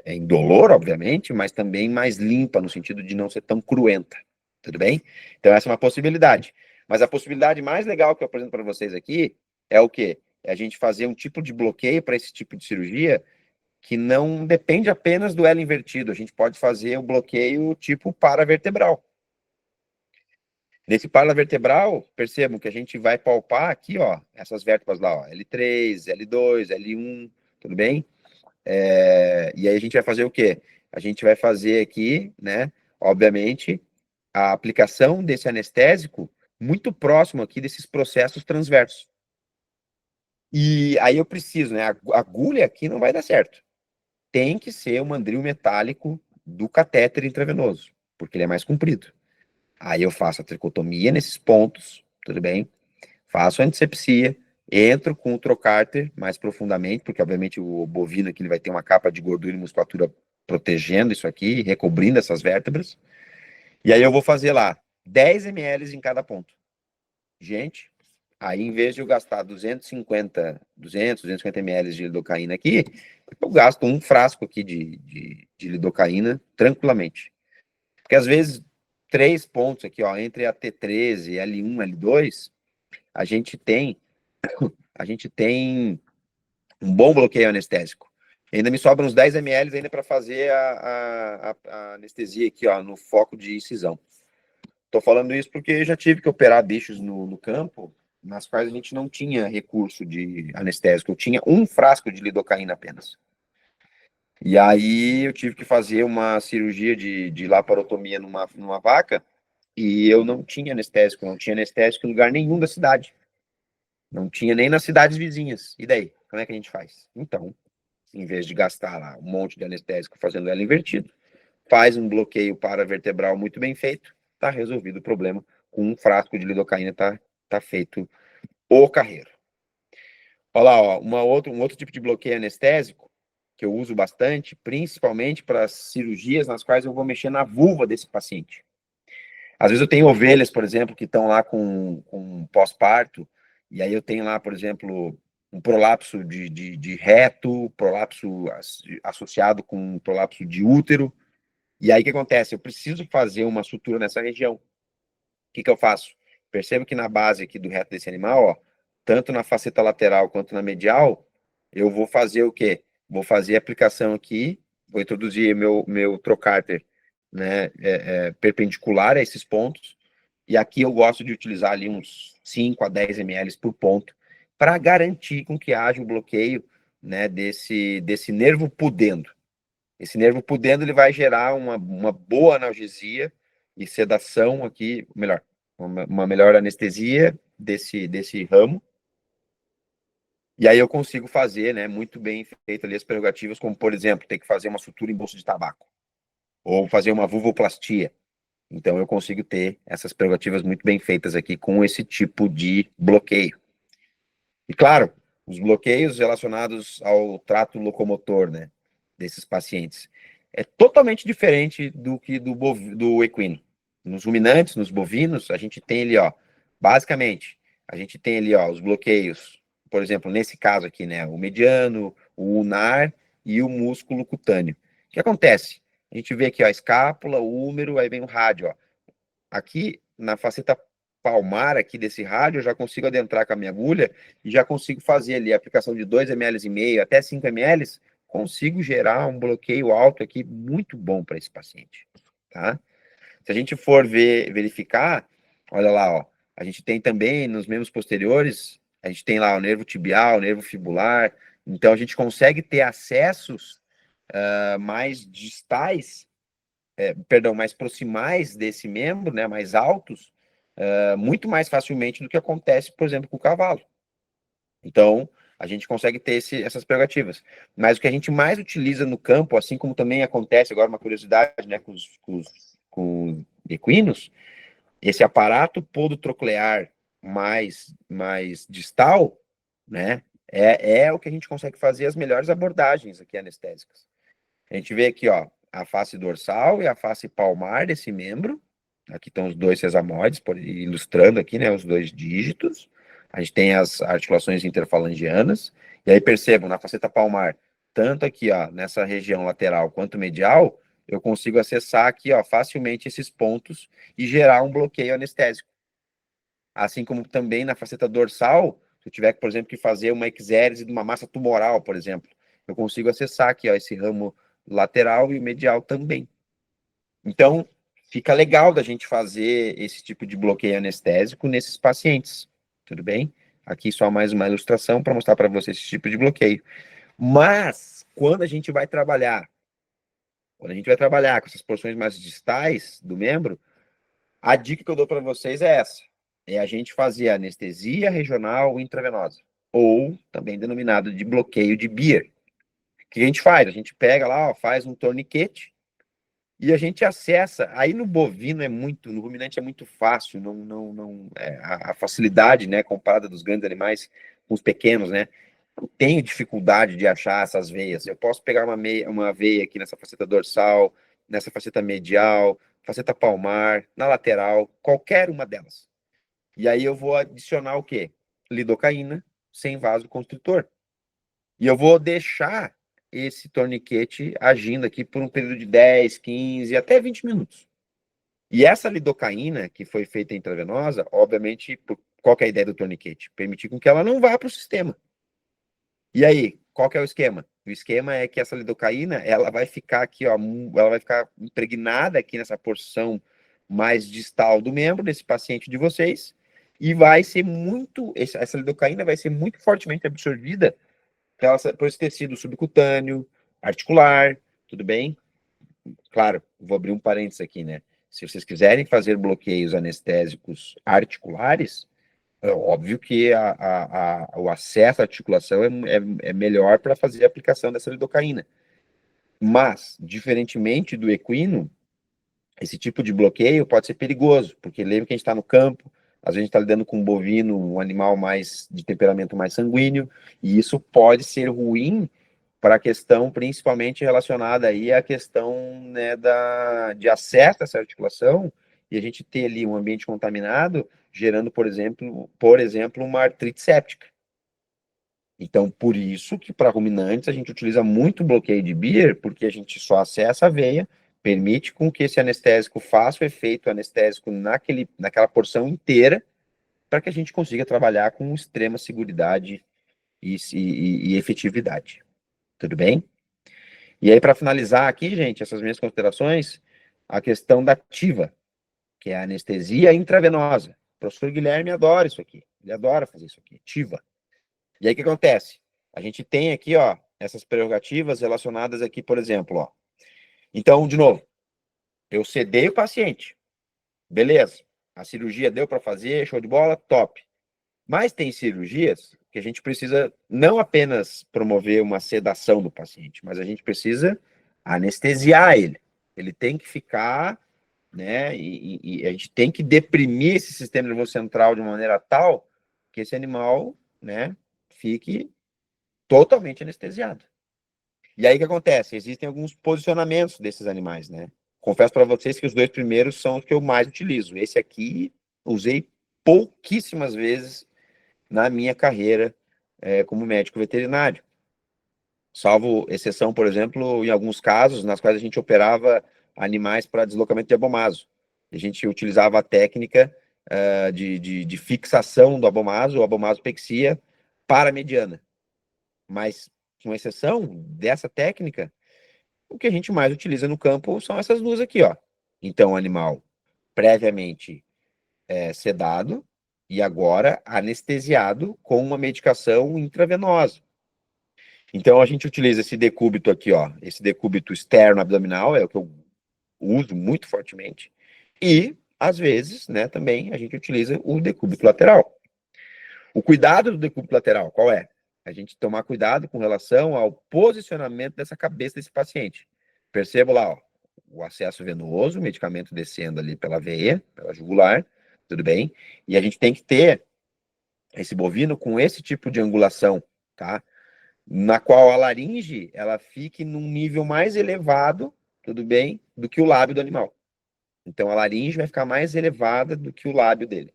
indolor, obviamente, mas também mais limpa, no sentido de não ser tão cruenta. Tudo bem? Então, essa é uma possibilidade. Mas a possibilidade mais legal que eu apresento para vocês aqui é o quê? É a gente fazer um tipo de bloqueio para esse tipo de cirurgia que não depende apenas do L invertido. A gente pode fazer o bloqueio tipo paravertebral. Nesse paravertebral, percebam que a gente vai palpar aqui, ó, essas vértebras lá, ó, L3, L2, L1, tudo bem? E aí a gente vai fazer o quê? A gente vai fazer aqui, né, obviamente, a aplicação desse anestésico muito próximo aqui desses processos transversos. E aí eu preciso, né, a agulha aqui não vai dar certo. Tem que ser o mandril metálico do catéter intravenoso, porque ele é mais comprido. Aí eu faço a tricotomia nesses pontos, tudo bem? Faço a antisepsia, entro com o trocárter mais profundamente, porque obviamente o bovino aqui ele vai ter uma capa de gordura e musculatura protegendo isso aqui, recobrindo essas vértebras. E aí eu vou fazer lá 10 ml em cada ponto. Gente, aí em vez de eu gastar 250 ml de lidocaína aqui, eu gasto um frasco aqui de lidocaína tranquilamente. Porque às vezes 3 pontos aqui, ó, entre a T13, L1, L2, a gente tem um bom bloqueio anestésico. Ainda me sobram uns 10 ml ainda para fazer a anestesia aqui, ó, no foco de incisão. Estou falando isso porque já tive que operar bichos no campo, nas quais a gente não tinha recurso de anestésico. Eu tinha um frasco de lidocaína apenas. E aí eu tive que fazer uma cirurgia de laparotomia numa vaca e eu não tinha anestésico em lugar nenhum da cidade. Não tinha nem nas cidades vizinhas. E daí? Como é que a gente faz? Então, em vez de gastar lá um monte de anestésico fazendo ela invertido, faz um bloqueio paravertebral muito bem feito, tá resolvido o problema. Com um frasco de lidocaína tá feito o carreiro. Olha lá, ó, um outro tipo de bloqueio anestésico que eu uso bastante, principalmente para cirurgias nas quais eu vou mexer na vulva desse paciente. Às vezes eu tenho ovelhas, por exemplo, que estão lá com pós-parto, e aí eu tenho lá, por exemplo, um prolapso de reto, prolapso associado com um prolapso de útero. E aí o que acontece? Eu preciso fazer uma sutura nessa região. O que eu faço? Percebo que na base aqui do reto desse animal, ó, tanto na faceta lateral quanto na medial, eu vou fazer o quê? Vou fazer a aplicação aqui, vou introduzir meu trocárter, né, perpendicular a esses pontos, e aqui eu gosto de utilizar ali uns 5 a 10 ml por ponto, para garantir com que haja um bloqueio né, desse nervo pudendo. Esse nervo pudendo, ele vai gerar uma boa analgesia e sedação aqui, melhor, uma melhor anestesia desse ramo. E aí eu consigo fazer, né, muito bem feito ali as prerrogativas, como, por exemplo, ter que fazer uma sutura em bolsa de tabaco, ou fazer uma vulvoplastia. Então eu consigo ter essas prerrogativas muito bem feitas aqui com esse tipo de bloqueio. E claro, os bloqueios relacionados ao trato locomotor, né, desses pacientes, é totalmente diferente do que do equino. Nos ruminantes, nos bovinos, a gente tem ali, ó, basicamente, a gente tem ali, ó, os bloqueios, por exemplo, nesse caso aqui, né, o mediano, o ulnar e o músculo cutâneo. O que acontece? A gente vê aqui, ó, a escápula, o húmero, aí vem o rádio, ó. Aqui na faceta palmar aqui desse rádio, eu já consigo adentrar com a minha agulha e já consigo fazer ali a aplicação de 2,5 ml até 5 ml, consigo gerar um bloqueio alto aqui muito bom para esse paciente, tá? Se a gente for verificar, olha lá, ó, a gente tem também nos membros posteriores, a gente tem lá o nervo tibial, o nervo fibular, então a gente consegue ter acessos mais distais, mais proximais desse membro, né, mais altos, muito mais facilmente do que acontece, por exemplo, com o cavalo. Então, a gente consegue ter essas prerrogativas. Mas o que a gente mais utiliza no campo, assim como também acontece, agora uma curiosidade, né, com equinos, esse aparato podotroclear mais distal, né, é o que a gente consegue fazer as melhores abordagens aqui anestésicas. A gente vê aqui, ó, a face dorsal e a face palmar desse membro. Aqui estão os dois sesamoides, ilustrando aqui, né, os dois dígitos. A gente tem as articulações interfalangianas. E aí percebam, na faceta palmar, tanto aqui, ó, nessa região lateral quanto medial, eu consigo acessar aqui, ó, facilmente esses pontos e gerar um bloqueio anestésico. Assim como também na faceta dorsal, se eu tiver, por exemplo, que fazer uma exérese de uma massa tumoral, por exemplo, eu consigo acessar aqui, ó, esse ramo lateral e o medial também. Então, fica legal da gente fazer esse tipo de bloqueio anestésico nesses pacientes, tudo bem? Aqui só mais uma ilustração para mostrar para vocês esse tipo de bloqueio. Mas, quando a gente vai trabalhar com essas porções mais distais do membro, a dica que eu dou para vocês é essa. É a gente fazer a anestesia regional intravenosa, ou também denominado de bloqueio de Beer. O que a gente faz? A gente pega lá, ó, faz um torniquete, e a gente acessa, aí no bovino no ruminante é muito fácil, a facilidade, né, comparada dos grandes animais com os pequenos, né, não tenho dificuldade de achar essas veias, eu posso pegar uma veia aqui nessa faceta dorsal, nessa faceta medial, faceta palmar, na lateral, qualquer uma delas. E aí eu vou adicionar o quê? Lidocaína sem vasoconstritor. E eu vou deixar esse torniquete agindo aqui por um período de 10, 15, até 20 minutos. E essa lidocaína, que foi feita intravenosa, obviamente, qual que é a ideia do torniquete? Permitir com que ela não vá para o sistema. E aí, qual que é o esquema? O esquema é que essa lidocaína, ela vai ficar aqui, ó, ela vai ficar impregnada aqui nessa porção mais distal do membro, desse paciente de vocês, e vai ser essa lidocaína vai ser muito fortemente absorvida por esse tecido subcutâneo, articular, tudo bem? Claro, vou abrir um parênteses aqui, né? Se vocês quiserem fazer bloqueios anestésicos articulares, é óbvio que o acesso à articulação é melhor para fazer a aplicação dessa lidocaína. Mas, diferentemente do equino, esse tipo de bloqueio pode ser perigoso, porque lembra que a gente está no campo, às vezes a gente está lidando com um bovino, um animal mais de temperamento mais sanguíneo, e isso pode ser ruim para a questão principalmente relacionada aí à questão, né, de acesso a essa articulação, e a gente ter ali um ambiente contaminado, gerando, por exemplo, uma artrite séptica. Então, por isso que para ruminantes a gente utiliza muito bloqueio de Beer, porque a gente só acessa a veia, permite com que esse anestésico faça o efeito anestésico naquela porção inteira, para que a gente consiga trabalhar com extrema seguridade e efetividade. Tudo bem? E aí, para finalizar aqui, gente, essas minhas considerações, a questão da TIVA, que é a anestesia intravenosa. O professor Guilherme adora isso aqui. Ele adora fazer isso aqui, TIVA. E aí, o que acontece? a gente tem aqui, ó, essas prerrogativas relacionadas aqui, por exemplo, ó. Então, de novo, eu sedei o paciente. Beleza. A cirurgia deu para fazer, show de bola, top. Mas tem cirurgias que a gente precisa não apenas promover uma sedação do paciente, mas a gente precisa anestesiar ele. Ele tem que ficar, né? E a gente tem que deprimir esse sistema nervoso central de uma maneira tal que esse animal, né, fique totalmente anestesiado. E aí o que acontece? Existem alguns posicionamentos desses animais, né? Confesso para vocês que os 2 primeiros são os que eu mais utilizo. Esse aqui usei pouquíssimas vezes na minha carreira como médico veterinário. Salvo exceção, por exemplo, em alguns casos nas quais a gente operava animais para deslocamento de abomaso. A gente utilizava a técnica de fixação do abomaso, o abomasopexia, para a mediana. Mas, com exceção dessa técnica, o que a gente mais utiliza no campo são essas duas aqui, ó. Então, o animal previamente sedado e agora anestesiado com uma medicação intravenosa. Então, a gente utiliza esse decúbito aqui, ó, esse decúbito externo abdominal, é o que eu uso muito fortemente, e, às vezes, né, também a gente utiliza o decúbito lateral. O cuidado do decúbito lateral, qual é? A gente tomar cuidado com relação ao posicionamento dessa cabeça desse paciente. Perceba lá, ó, o acesso venoso, o medicamento descendo ali pela veia, pela jugular, tudo bem? E a gente tem que ter esse bovino com esse tipo de angulação, tá? Na qual a laringe, ela fique num nível mais elevado, tudo bem, do que o lábio do animal. Então, a laringe vai ficar mais elevada do que o lábio dele.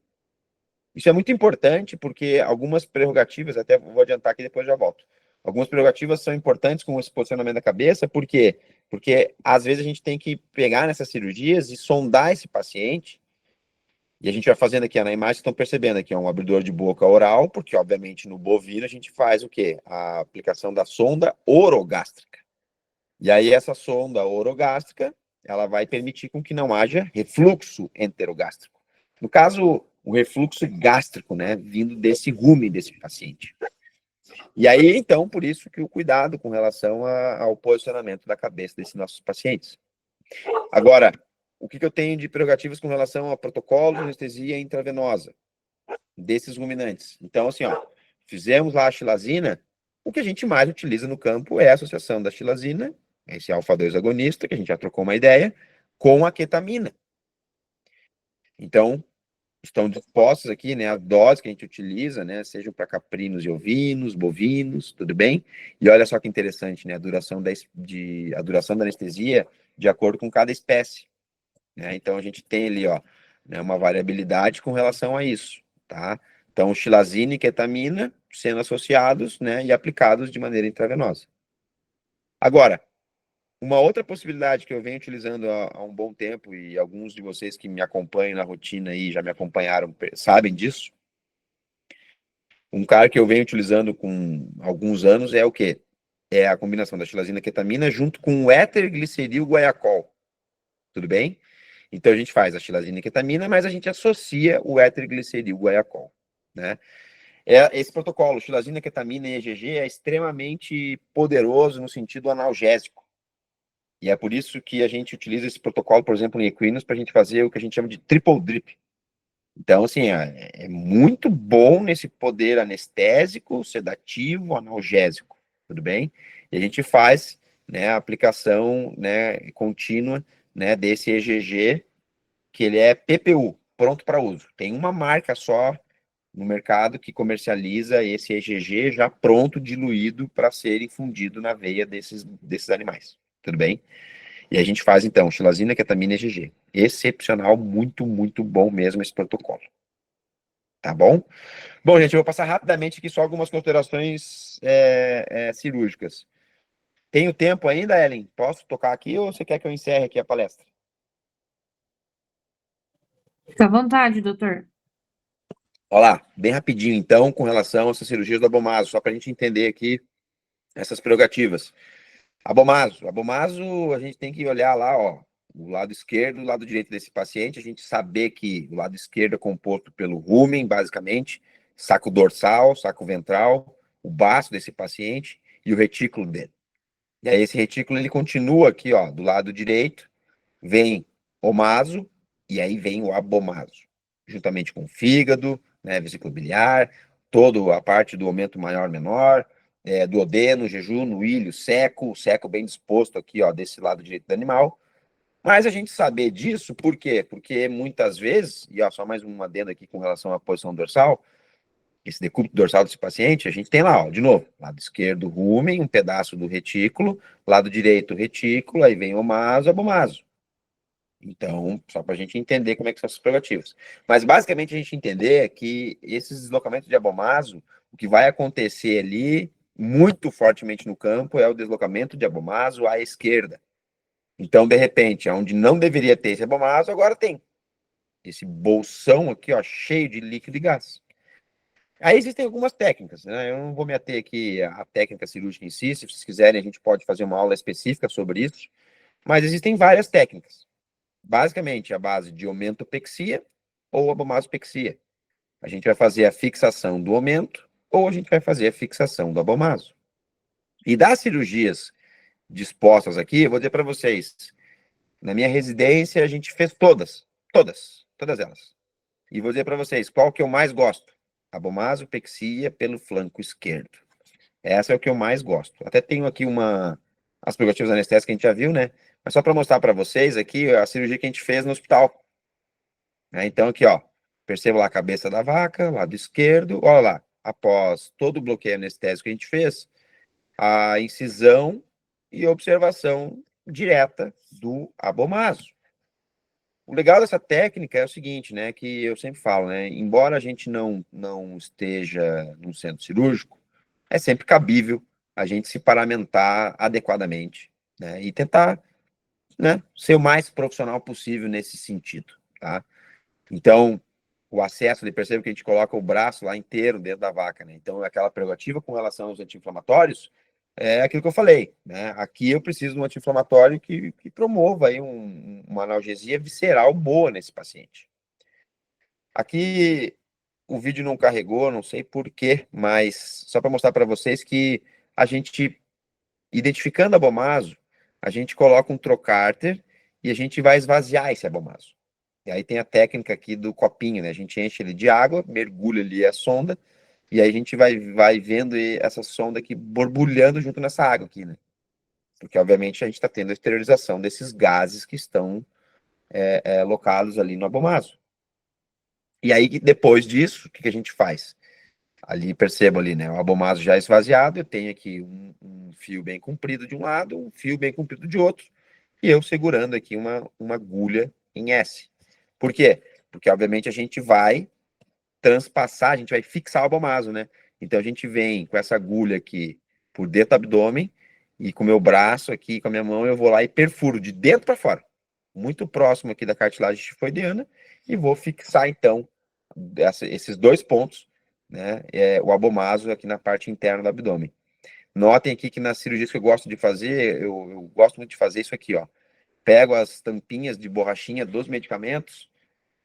Isso é muito importante porque algumas prerrogativas, até vou adiantar aqui depois já volto. Algumas prerrogativas são importantes com esse posicionamento da cabeça, por quê? Porque às vezes a gente tem que pegar nessas cirurgias e sondar esse paciente, e a gente vai fazendo aqui, na imagem, estão percebendo aqui, é um abridor de boca oral, porque obviamente no bovino a gente faz o quê? A aplicação da sonda orogástrica. E aí essa sonda orogástrica, ela vai permitir com que não haja refluxo enterogástrico. No caso, o refluxo gástrico, né, vindo desse rume desse paciente. E aí, então, por isso que o cuidado com relação ao posicionamento da cabeça desses nossos pacientes. Agora, o que eu tenho de prerrogativas com relação ao protocolo de anestesia intravenosa desses ruminantes? Então, assim, ó, fizemos lá a xilazina, o que a gente mais utiliza no campo é a associação da xilazina, esse alfa-2 agonista, que a gente já trocou uma ideia, com a ketamina. Então, estão dispostos aqui, né, as doses que a gente utiliza, né, sejam para caprinos e ovinos, bovinos, tudo bem? E olha só que interessante, né, a duração da anestesia de acordo com cada espécie, né? Então a gente tem ali, ó, né, uma variabilidade com relação a isso, tá? Então, xilazina e ketamina sendo associados, né, e aplicados de maneira intravenosa. Agora, uma outra possibilidade que eu venho utilizando há um bom tempo, e alguns de vocês que me acompanham na rotina aí, já me acompanharam, sabem disso. Um cara que eu venho utilizando com alguns anos é o quê? É a combinação da xilazina ketamina junto com o éter-gliceril guaiacol. Tudo bem? Então a gente faz a xilazina e ketamina, mas a gente associa o éter-gliceril guaiacol, né? Esse protocolo, xilazina, ketamina e EGG, é extremamente poderoso no sentido analgésico. E é por isso que a gente utiliza esse protocolo, por exemplo, em equinos, para a gente fazer o que a gente chama de triple drip. Então, assim, é muito bom nesse poder anestésico, sedativo, analgésico, tudo bem? E a gente faz, né, a aplicação, né, contínua, né, desse EGG, que ele é PPU, pronto para uso. Tem uma marca só no mercado que comercializa esse EGG já pronto, diluído, para ser infundido na veia desses animais, tudo bem? E a gente faz, então, xilazina, ketamina e EGG. Excepcional, muito, muito bom mesmo esse protocolo. Tá bom? Bom, gente, eu vou passar rapidamente aqui só algumas considerações cirúrgicas. Tenho tempo ainda, Ellen? Posso tocar aqui ou você quer que eu encerre aqui a palestra? Fica à vontade, doutor. Olha lá, bem rapidinho, então, com relação a essas cirurgias do abomaso, só para a gente entender aqui essas prerrogativas. Abomaso, a gente tem que olhar lá, ó, o lado esquerdo e o lado direito desse paciente, a gente saber que o lado esquerdo é composto pelo rumen, basicamente, saco dorsal, saco ventral, o baço desse paciente e o retículo dele. E aí esse retículo, ele continua aqui, ó, do lado direito, vem o maso, e aí vem o abomaso, juntamente com o fígado, né, vesícula biliar, toda a parte do aumento maior, menor, duodeno, jejuno, ilho, seco, seco bem disposto aqui, ó, desse lado direito do animal. Mas a gente saber disso, por quê? Porque muitas vezes, e ó, só mais um adendo aqui com relação à posição dorsal, esse decúbito dorsal desse paciente, a gente tem lá, ó, de novo, lado esquerdo, rumen, um pedaço do retículo, lado direito, retículo, aí vem o maso, abomaso. Então, só para a gente entender como é que são essas prerrogativas. Mas, basicamente, a gente entender que esses deslocamentos de abomaso, o que vai acontecer ali, muito fortemente no campo, é o deslocamento de abomaso à esquerda. Então, de repente, onde não deveria ter esse abomaso, agora tem. Esse bolsão aqui, ó, cheio de líquido e gás. Aí existem algumas técnicas, né? Eu não vou me ater aqui à técnica cirúrgica em si, se vocês quiserem, a gente pode fazer uma aula específica sobre isso, mas existem várias técnicas. Basicamente, a base de omentopexia ou abomasopexia. A gente vai fazer a fixação do aumento ou a gente vai fazer a fixação do abomaso. E das cirurgias dispostas aqui, eu vou dizer para vocês, na minha residência a gente fez todas elas. E vou dizer para vocês, qual que eu mais gosto? Abomasopexia pelo flanco esquerdo. Essa é o que eu mais gosto. Até tenho aqui as prerrogativas anestésicas que a gente já viu, né? Mas só para mostrar para vocês aqui a cirurgia que a gente fez no hospital. Então aqui, ó, perceba lá a cabeça da vaca, lado esquerdo, olha lá, após todo o bloqueio anestésico que a gente fez, a incisão e observação direta do abomaso. O legal dessa técnica é o seguinte, né, que eu sempre falo, né, embora a gente não esteja num centro cirúrgico, é sempre cabível a gente se paramentar adequadamente, né, e tentar, né, ser o mais profissional possível nesse sentido, tá? Então, o acesso, ele percebe que a gente coloca o braço lá inteiro dentro da vaca, né? Então, aquela prerrogativa com relação aos anti-inflamatórios é aquilo que eu falei, né? Aqui eu preciso de um anti-inflamatório que promova aí uma analgesia visceral boa nesse paciente. Aqui o vídeo não carregou, não sei por quê, mas só para mostrar para vocês que a gente, identificando a abomaso, a gente coloca um trocárter e a gente vai esvaziar esse abomaso. E aí tem a técnica aqui do copinho, né? A gente enche ele de água, mergulha ali a sonda, e aí a gente vai vendo essa sonda aqui borbulhando junto nessa água aqui, né? Porque, obviamente, a gente está tendo a esterilização desses gases que estão locados ali no abomaso. E aí, depois disso, o que a gente faz? Ali, percebo ali, né? O abomaso já esvaziado, eu tenho aqui um fio bem comprido de um lado, um fio bem comprido de outro, e eu segurando aqui uma agulha em S. Por quê? Porque, obviamente, a gente vai transpassar, a gente vai fixar o abomaso, né? Então, a gente vem com essa agulha aqui por dentro do abdômen e com o meu braço aqui, com a minha mão, eu vou lá e perfuro de dentro para fora, muito próximo aqui da cartilagem tifoideana, e vou fixar, então, esses dois pontos, né? O abomaso aqui na parte interna do abdômen. Notem aqui que nas cirurgias que eu gosto de fazer, eu gosto muito de fazer isso aqui, ó. Pego as tampinhas de borrachinha dos medicamentos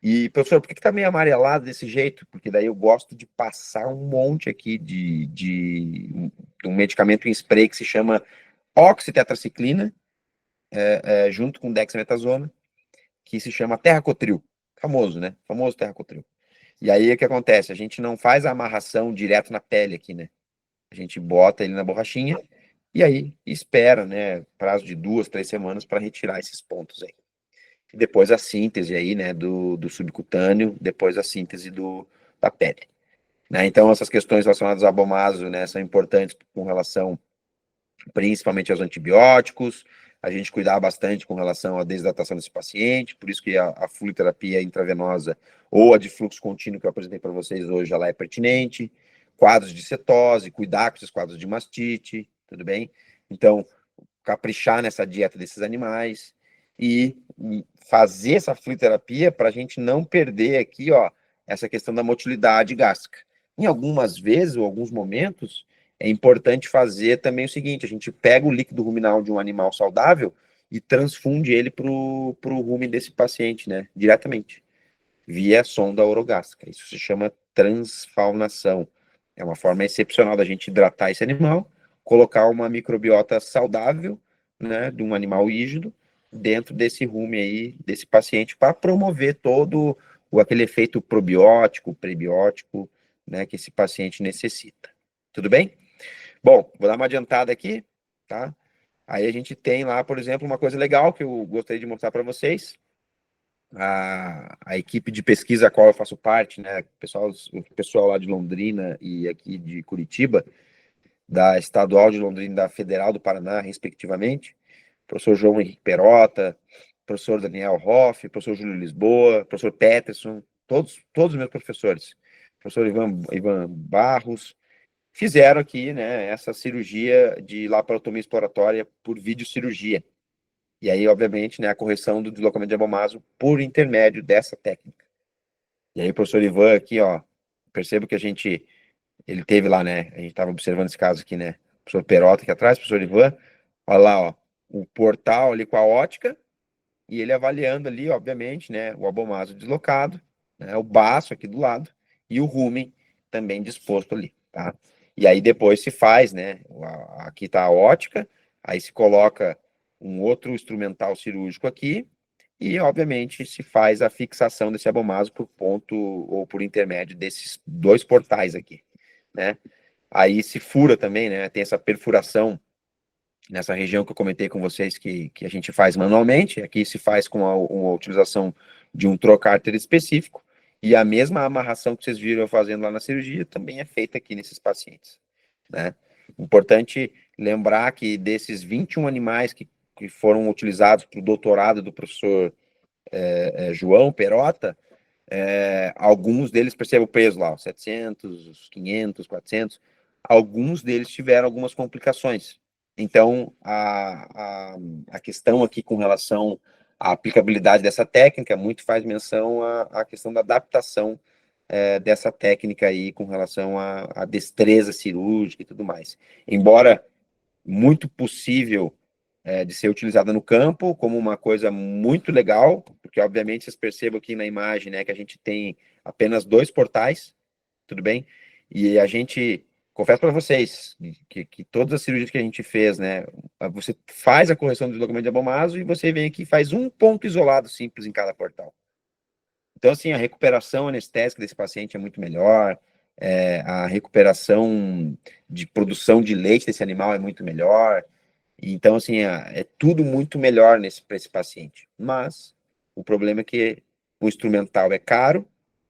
e, professor, por que tá meio amarelado desse jeito? Porque daí eu gosto de passar um monte aqui de um medicamento em spray que se chama oxitetraciclina, junto com dexametasona, que se chama Terracotril. Famoso, né? Famoso Terracotril. E aí o que acontece? A gente não faz a amarração direto na pele aqui, né? A gente bota ele na borrachinha e aí espera, né? Prazo de 2, 3 semanas para retirar esses pontos aí. E depois a síntese aí, né? Do subcutâneo, depois a síntese da pele. Né? Então essas questões relacionadas ao abomaso, né? São importantes com relação principalmente aos antibióticos, a gente cuidar bastante com relação à desidratação desse paciente, por isso que a fluidoterapia intravenosa ou a de fluxo contínuo que eu apresentei para vocês hoje, ela é pertinente, quadros de cetose, cuidar com esses quadros de mastite, tudo bem? Então, caprichar nessa dieta desses animais e fazer essa fluidoterapia para a gente não perder aqui, ó, essa questão da motilidade gástrica. Em algumas vezes, ou alguns momentos, é importante fazer também o seguinte, a gente pega o líquido ruminal de um animal saudável e transfunde ele para o rumen desse paciente, né, diretamente, via sonda orogástrica. Isso se chama transfaunação. É uma forma excepcional da gente hidratar esse animal, colocar uma microbiota saudável, né, de um animal hígido, dentro desse rumen aí, desse paciente, para promover todo aquele efeito probiótico, prebiótico, né, que esse paciente necessita. Tudo bem? Bom, vou dar uma adiantada aqui, tá? Aí a gente tem lá, por exemplo, uma coisa legal que eu gostaria de mostrar para vocês. A equipe de pesquisa a qual eu faço parte, né, o pessoal lá de Londrina e aqui de Curitiba, da Estadual de Londrina e da Federal do Paraná, respectivamente, professor João Henrique Perota, professor Daniel Hoff, professor Júlio Lisboa, professor Peterson, todos os meus professores, professor Ivan Barros, fizeram aqui, né, essa cirurgia de laparotomia exploratória por videocirurgia. E aí, obviamente, né, a correção do deslocamento de abomaso por intermédio dessa técnica. E aí, o professor Ivan aqui, ó, percebo que ele teve lá, né, a gente estava observando esse caso aqui, né, o professor Perota aqui atrás, o professor Ivan, olha lá, ó, o portal ali com a ótica, e ele avaliando ali, obviamente, né, o abomaso deslocado, né, o baço aqui do lado, e o rumen também disposto ali, tá? E aí depois se faz, né, aqui tá a ótica, aí se coloca um outro instrumental cirúrgico aqui, e obviamente se faz a fixação desse abomaso por ponto ou por intermédio desses dois portais aqui, né? Aí se fura também, né, tem essa perfuração nessa região que eu comentei com vocês que a gente faz manualmente, aqui se faz com a utilização de um trocárter específico, e a mesma amarração que vocês viram eu fazendo lá na cirurgia também é feita aqui nesses pacientes, né? Importante lembrar que desses 21 animais que foram utilizados para o doutorado do professor João Perota, alguns deles, perceba o peso lá, 700, 500, 400, alguns deles tiveram algumas complicações. Então, a questão aqui com relação à aplicabilidade dessa técnica muito faz menção à questão da adaptação dessa técnica aí com relação à destreza cirúrgica e tudo mais. Embora muito possível de ser utilizada no campo como uma coisa muito legal, porque obviamente vocês percebam aqui na imagem, né, que a gente tem apenas 2 portais, tudo bem? E a gente, confesso para vocês, que todas as cirurgias que a gente fez, né, você faz a correção do deslocamento de abomaso e você vem aqui e faz um ponto isolado simples em cada portal. Então, assim, a recuperação anestésica desse paciente é muito melhor, a recuperação de produção de leite desse animal é muito melhor. Então, assim, é tudo muito melhor para esse paciente. Mas o problema é que o instrumental é caro,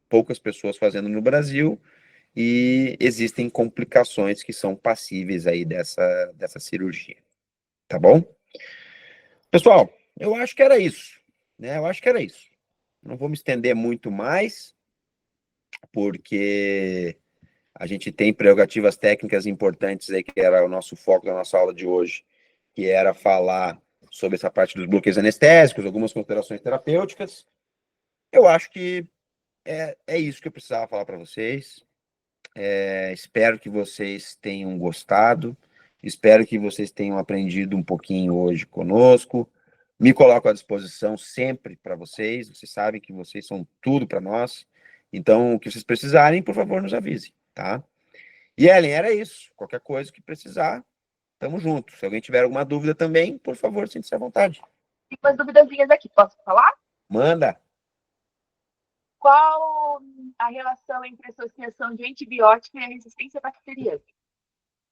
poucas pessoas fazendo no Brasil, e existem complicações que são passíveis aí dessa cirurgia. Tá bom? Pessoal, eu acho que era isso, né? Eu acho que era isso. Não vou me estender muito mais, porque a gente tem prerrogativas técnicas importantes aí, que era o nosso foco da nossa aula de hoje, que era falar sobre essa parte dos bloqueios anestésicos, algumas considerações terapêuticas. Eu acho que é isso que eu precisava falar para vocês. Espero que vocês tenham gostado, espero que vocês tenham aprendido um pouquinho hoje conosco. Me coloco à disposição sempre para vocês sabem que vocês são tudo para nós. Então, o que vocês precisarem, por favor, nos avise, tá? E, Ellen, era isso. Qualquer coisa que precisar, tamo junto. Se alguém tiver alguma dúvida também, por favor, sinta-se à vontade. Tem umas duvidazinhas aqui, posso falar? Manda. Qual a relação entre a associação de antibiótico e a resistência bacteriana?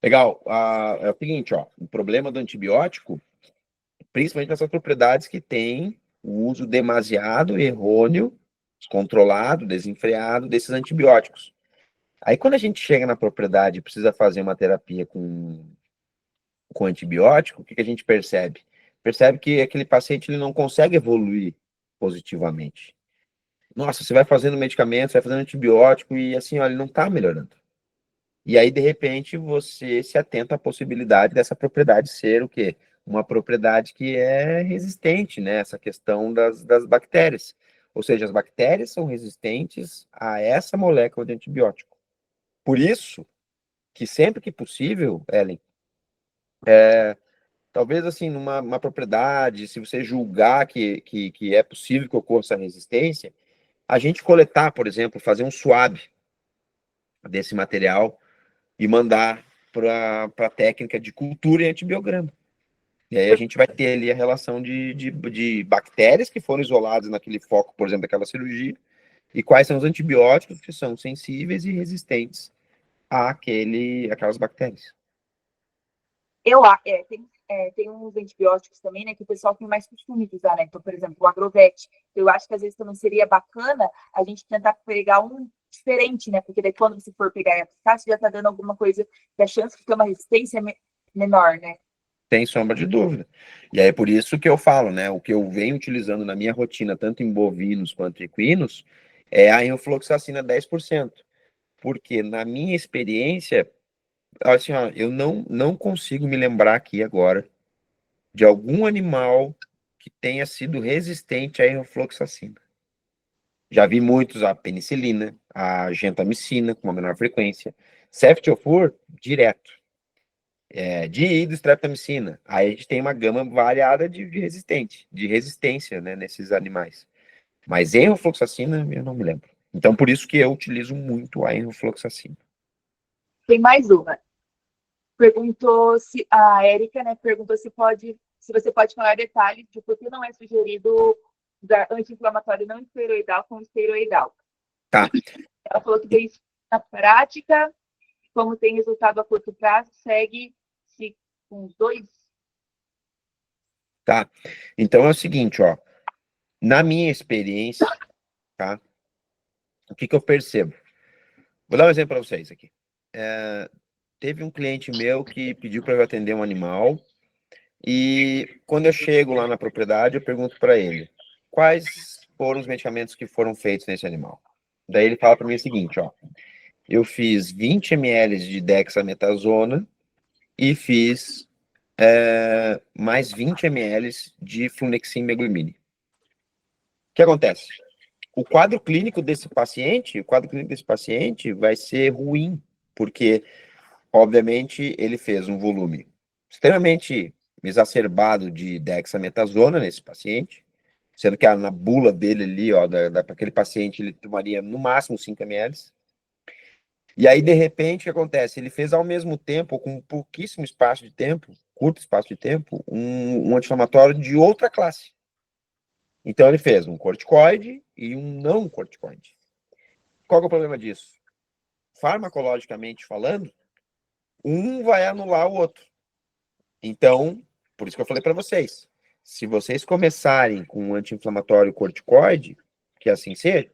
Legal. É o seguinte, ó, o problema do antibiótico, principalmente nessas propriedades que têm o uso demasiado, errôneo, descontrolado, desenfreado desses antibióticos. Aí, quando a gente chega na propriedade e precisa fazer uma terapia com antibiótico, o que a gente percebe? Percebe que aquele paciente ele não consegue evoluir positivamente. Nossa, você vai fazendo medicamento, você vai fazendo antibiótico e assim, olha, ele não está melhorando. E aí, de repente, você se atenta à possibilidade dessa propriedade ser o quê? Uma propriedade que é resistente, né? Essa questão das bactérias. Ou seja, as bactérias são resistentes a essa molécula de antibiótico. Por isso, que sempre que possível, Ellen, talvez assim, numa propriedade, se você julgar que é possível que ocorra essa resistência, a gente coletar, por exemplo, fazer um swab desse material e mandar para a técnica de cultura e antibiograma. E aí a gente vai ter ali a relação de bactérias que foram isoladas naquele foco, por exemplo, daquela cirurgia, e quais são os antibióticos que são sensíveis e resistentes aquelas bactérias. Tem uns antibióticos também, né, que o pessoal tem mais costume de usar, né? Então, por exemplo, o Agrovete. Eu acho que às vezes também seria bacana a gente tentar pegar um diferente, né? Porque daí quando você for pegar e aplicar, você já tá dando alguma coisa, que a chance de ter uma resistência é menor, né? Sem sombra de dúvida. E aí é por isso que eu falo, né? O que eu venho utilizando na minha rotina, tanto em bovinos quanto em equinos, é a enrofloxacina 10%. Porque na minha experiência, assim, ó, eu não consigo me lembrar aqui agora de algum animal que tenha sido resistente à enrofloxacina. Já vi muitos a penicilina, a gentamicina com uma menor frequência, ceftiofur direto, diidostreptamicina. Aí a gente tem uma gama variada de resistência, né, nesses animais. Mas enrofloxacina, eu não me lembro. Então, por isso que eu utilizo muito a enrofloxacina. Tem mais uma. Perguntou se a Érica, né, perguntou se você pode falar detalhes de por que não é sugerido usar anti-inflamatório não esteroidal com esteroidal. Tá. Ela falou que tem isso na prática, como tem resultado a curto prazo, segue-se com os dois. Tá. Então é o seguinte, ó. Na minha experiência, tá? O que eu percebo? Vou dar um exemplo para vocês aqui. Teve um cliente meu que pediu para eu atender um animal e quando eu chego lá na propriedade, eu pergunto para ele quais foram os medicamentos que foram feitos nesse animal. Daí ele fala para mim o seguinte, ó. Eu fiz 20 ml de dexametasona e fiz mais 20 ml de flunexin meglumine. O que acontece? O quadro clínico desse paciente vai ser ruim, porque, obviamente, ele fez um volume extremamente exacerbado de dexametasona nesse paciente, sendo que na bula dele ali, ó, para aquele paciente, ele tomaria no máximo 5 ml. E aí, de repente, o que acontece? Ele fez ao mesmo tempo, com pouquíssimo espaço de tempo, curto espaço de tempo, um anti-inflamatório de outra classe. Então, ele fez um corticoide e um não corticoide. Qual que é o problema disso? Farmacologicamente falando, um vai anular o outro. Então, por isso que eu falei para vocês, se vocês começarem com um anti-inflamatório corticoide, que assim seja,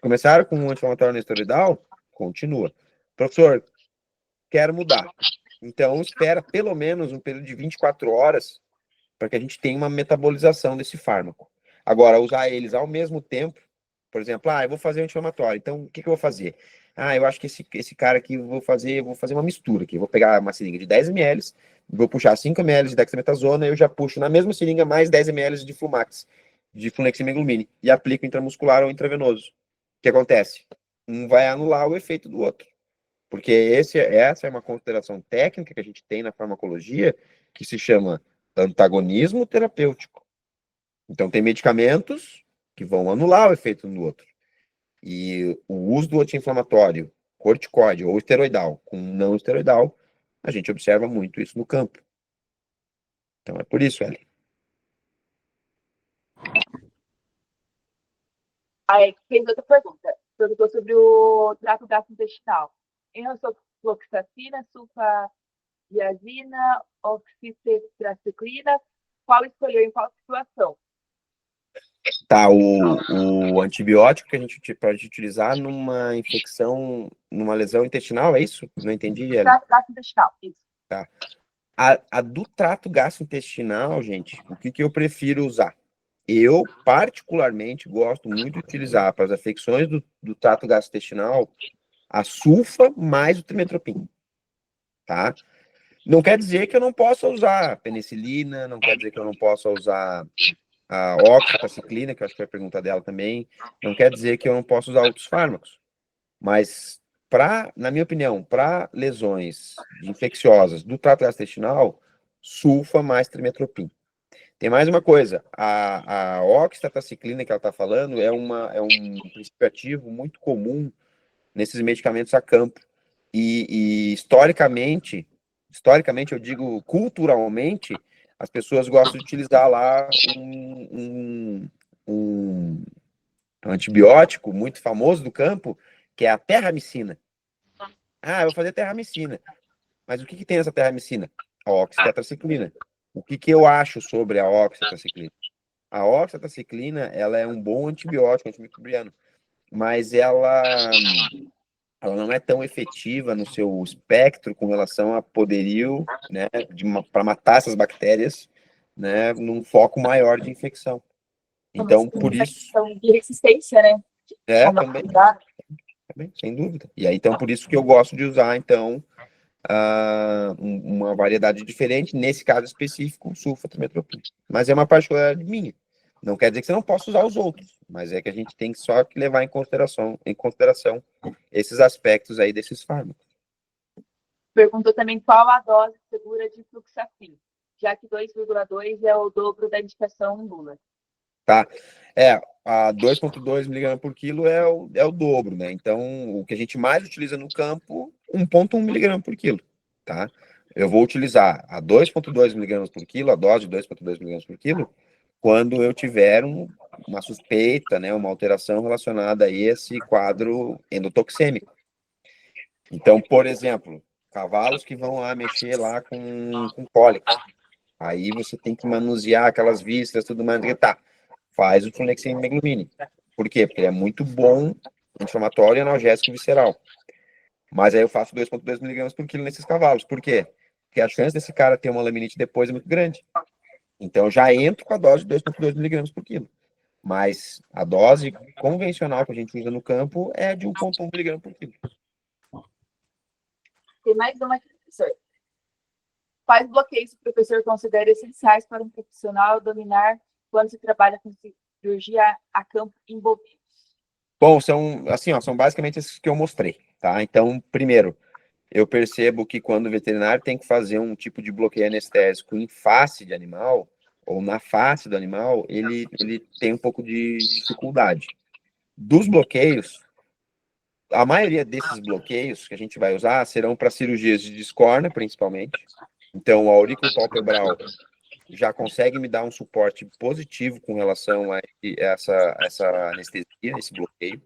começaram com um anti-inflamatório não esteroidal, continua. Professor, quero mudar. Então, espera pelo menos um período de 24 horas para que a gente tenha uma metabolização desse fármaco. Agora, usar eles ao mesmo tempo, por exemplo, eu vou fazer um anti-inflamatório, então o que eu vou fazer? Eu acho que esse cara aqui, eu vou fazer uma mistura aqui, vou pegar uma seringa de 10 ml, vou puxar 5 ml de dexametasona, eu já puxo na mesma seringa mais 10 ml de Flumax, de fluneximigumine, e aplico intramuscular ou intravenoso. O que acontece? Um vai anular o efeito do outro. Porque essa é uma consideração técnica que a gente tem na farmacologia que se chama antagonismo terapêutico. Então, tem medicamentos que vão anular o efeito do outro. E o uso do anti-inflamatório, corticoide ou esteroidal com não esteroidal, a gente observa muito isso no campo. Então, é por isso, Ellen. Aí fez outra pergunta. Perguntou sobre o trato gastrointestinal. Enrofloxacina, sulfadiazina, oxitetracyclina, qual escolheu em qual situação? Tá, o antibiótico que a gente pode utilizar numa infecção, numa lesão intestinal, é isso? Não entendi, Ellen. Trato gastrointestinal, isso. Tá. A do trato gastrointestinal, gente, o que eu prefiro usar? Eu, particularmente, gosto muito de utilizar para as afecções do trato gastrointestinal a sulfa mais o trimetropim, tá? Não quer dizer que eu não possa usar penicilina, não quer dizer que eu não possa usar a oxitaciclina, que eu acho que foi a pergunta dela também, não quer dizer que eu não possa usar outros fármacos, mas, na minha opinião, para lesões infecciosas do trato gastrointestinal, sulfa mais trimetropim. Tem mais uma coisa, a oxitaciclina que ela está falando é um princípio ativo muito comum nesses medicamentos a campo, E historicamente, eu digo culturalmente, as pessoas gostam de utilizar lá um antibiótico muito famoso do campo, que é a terramicina. Ah, eu vou fazer terramicina. Mas o que que tem nessa terramicina? A oxitetraciclina. O que que eu acho sobre a oxitetraciclina? A oxitetraciclina, ela é um bom antibiótico antimicrobiano, mas ela não é tão efetiva no seu espectro com relação a poderio, né, para matar essas bactérias, né, num foco maior de infecção. Então, por isso, Questão de resistência, né? também, sem dúvida. E aí, então, por isso que eu gosto de usar, então, uma variedade diferente, nesse caso específico, sulfametropina. Mas é uma particularidade minha. Não quer dizer que você não possa usar os outros, mas é que a gente tem só que levar em consideração esses aspectos aí desses fármacos. Perguntou também qual a dose segura de fluxafim, já que 2,2 é o dobro da indicação nula. Tá? A 2,2 miligramas por quilo é o dobro, né? Então, o que a gente mais utiliza no campo, 1,1 miligramas por quilo, tá? Eu vou utilizar a 2,2 miligramas por quilo, a dose de 2,2 miligramas por quilo, quando eu tiver uma suspeita, né, uma alteração relacionada a esse quadro endotoxêmico. Então, por exemplo, cavalos que vão lá mexer lá com cólica. Aí você tem que manusear aquelas vísceras, tudo mais, tá? Faz o flunexin meglumine. Por quê? Porque ele é muito bom anti-inflamatório e analgésico visceral. Mas aí eu faço 2,2 miligramas por quilo nesses cavalos. Por quê? Porque a chance desse cara ter uma laminite depois é muito grande. Então eu já entro com a dose de 2,2 miligramas por quilo. Mas a dose convencional que a gente usa no campo é de 1,1 miligramas por quilo. Tem mais uma aqui, professor. Quais bloqueios o professor considera essenciais para um profissional dominar quando se trabalha com cirurgia a campo em bovinos? Bom, são basicamente esses que eu mostrei, tá? Então, primeiro, eu percebo que quando o veterinário tem que fazer um tipo de bloqueio anestésico em face de animal, ou na face do animal, ele tem um pouco de dificuldade. Dos bloqueios, a maioria desses bloqueios que a gente vai usar serão para cirurgias de discórnia, principalmente. Então, a auriculopalpebral já consegue me dar um suporte positivo com relação a essa anestesia, esse bloqueio.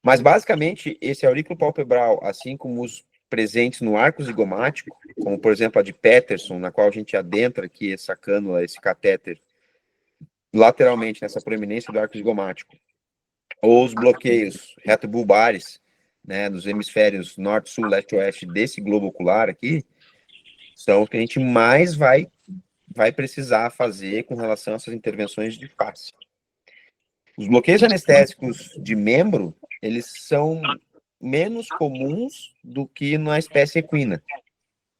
Mas, basicamente, esse auriculopalpebral, assim como os presentes no arco zigomático, como, por exemplo, a de Peterson, na qual a gente adentra aqui essa cânula, esse catéter, lateralmente nessa proeminência do arco zigomático, ou os bloqueios retobulbares, né, nos hemisférios norte, sul, leste, oeste desse globo ocular aqui, são os que a gente mais vai precisar fazer com relação a essas intervenções de face. Os bloqueios anestésicos de membro, eles são menos comuns do que na espécie equina.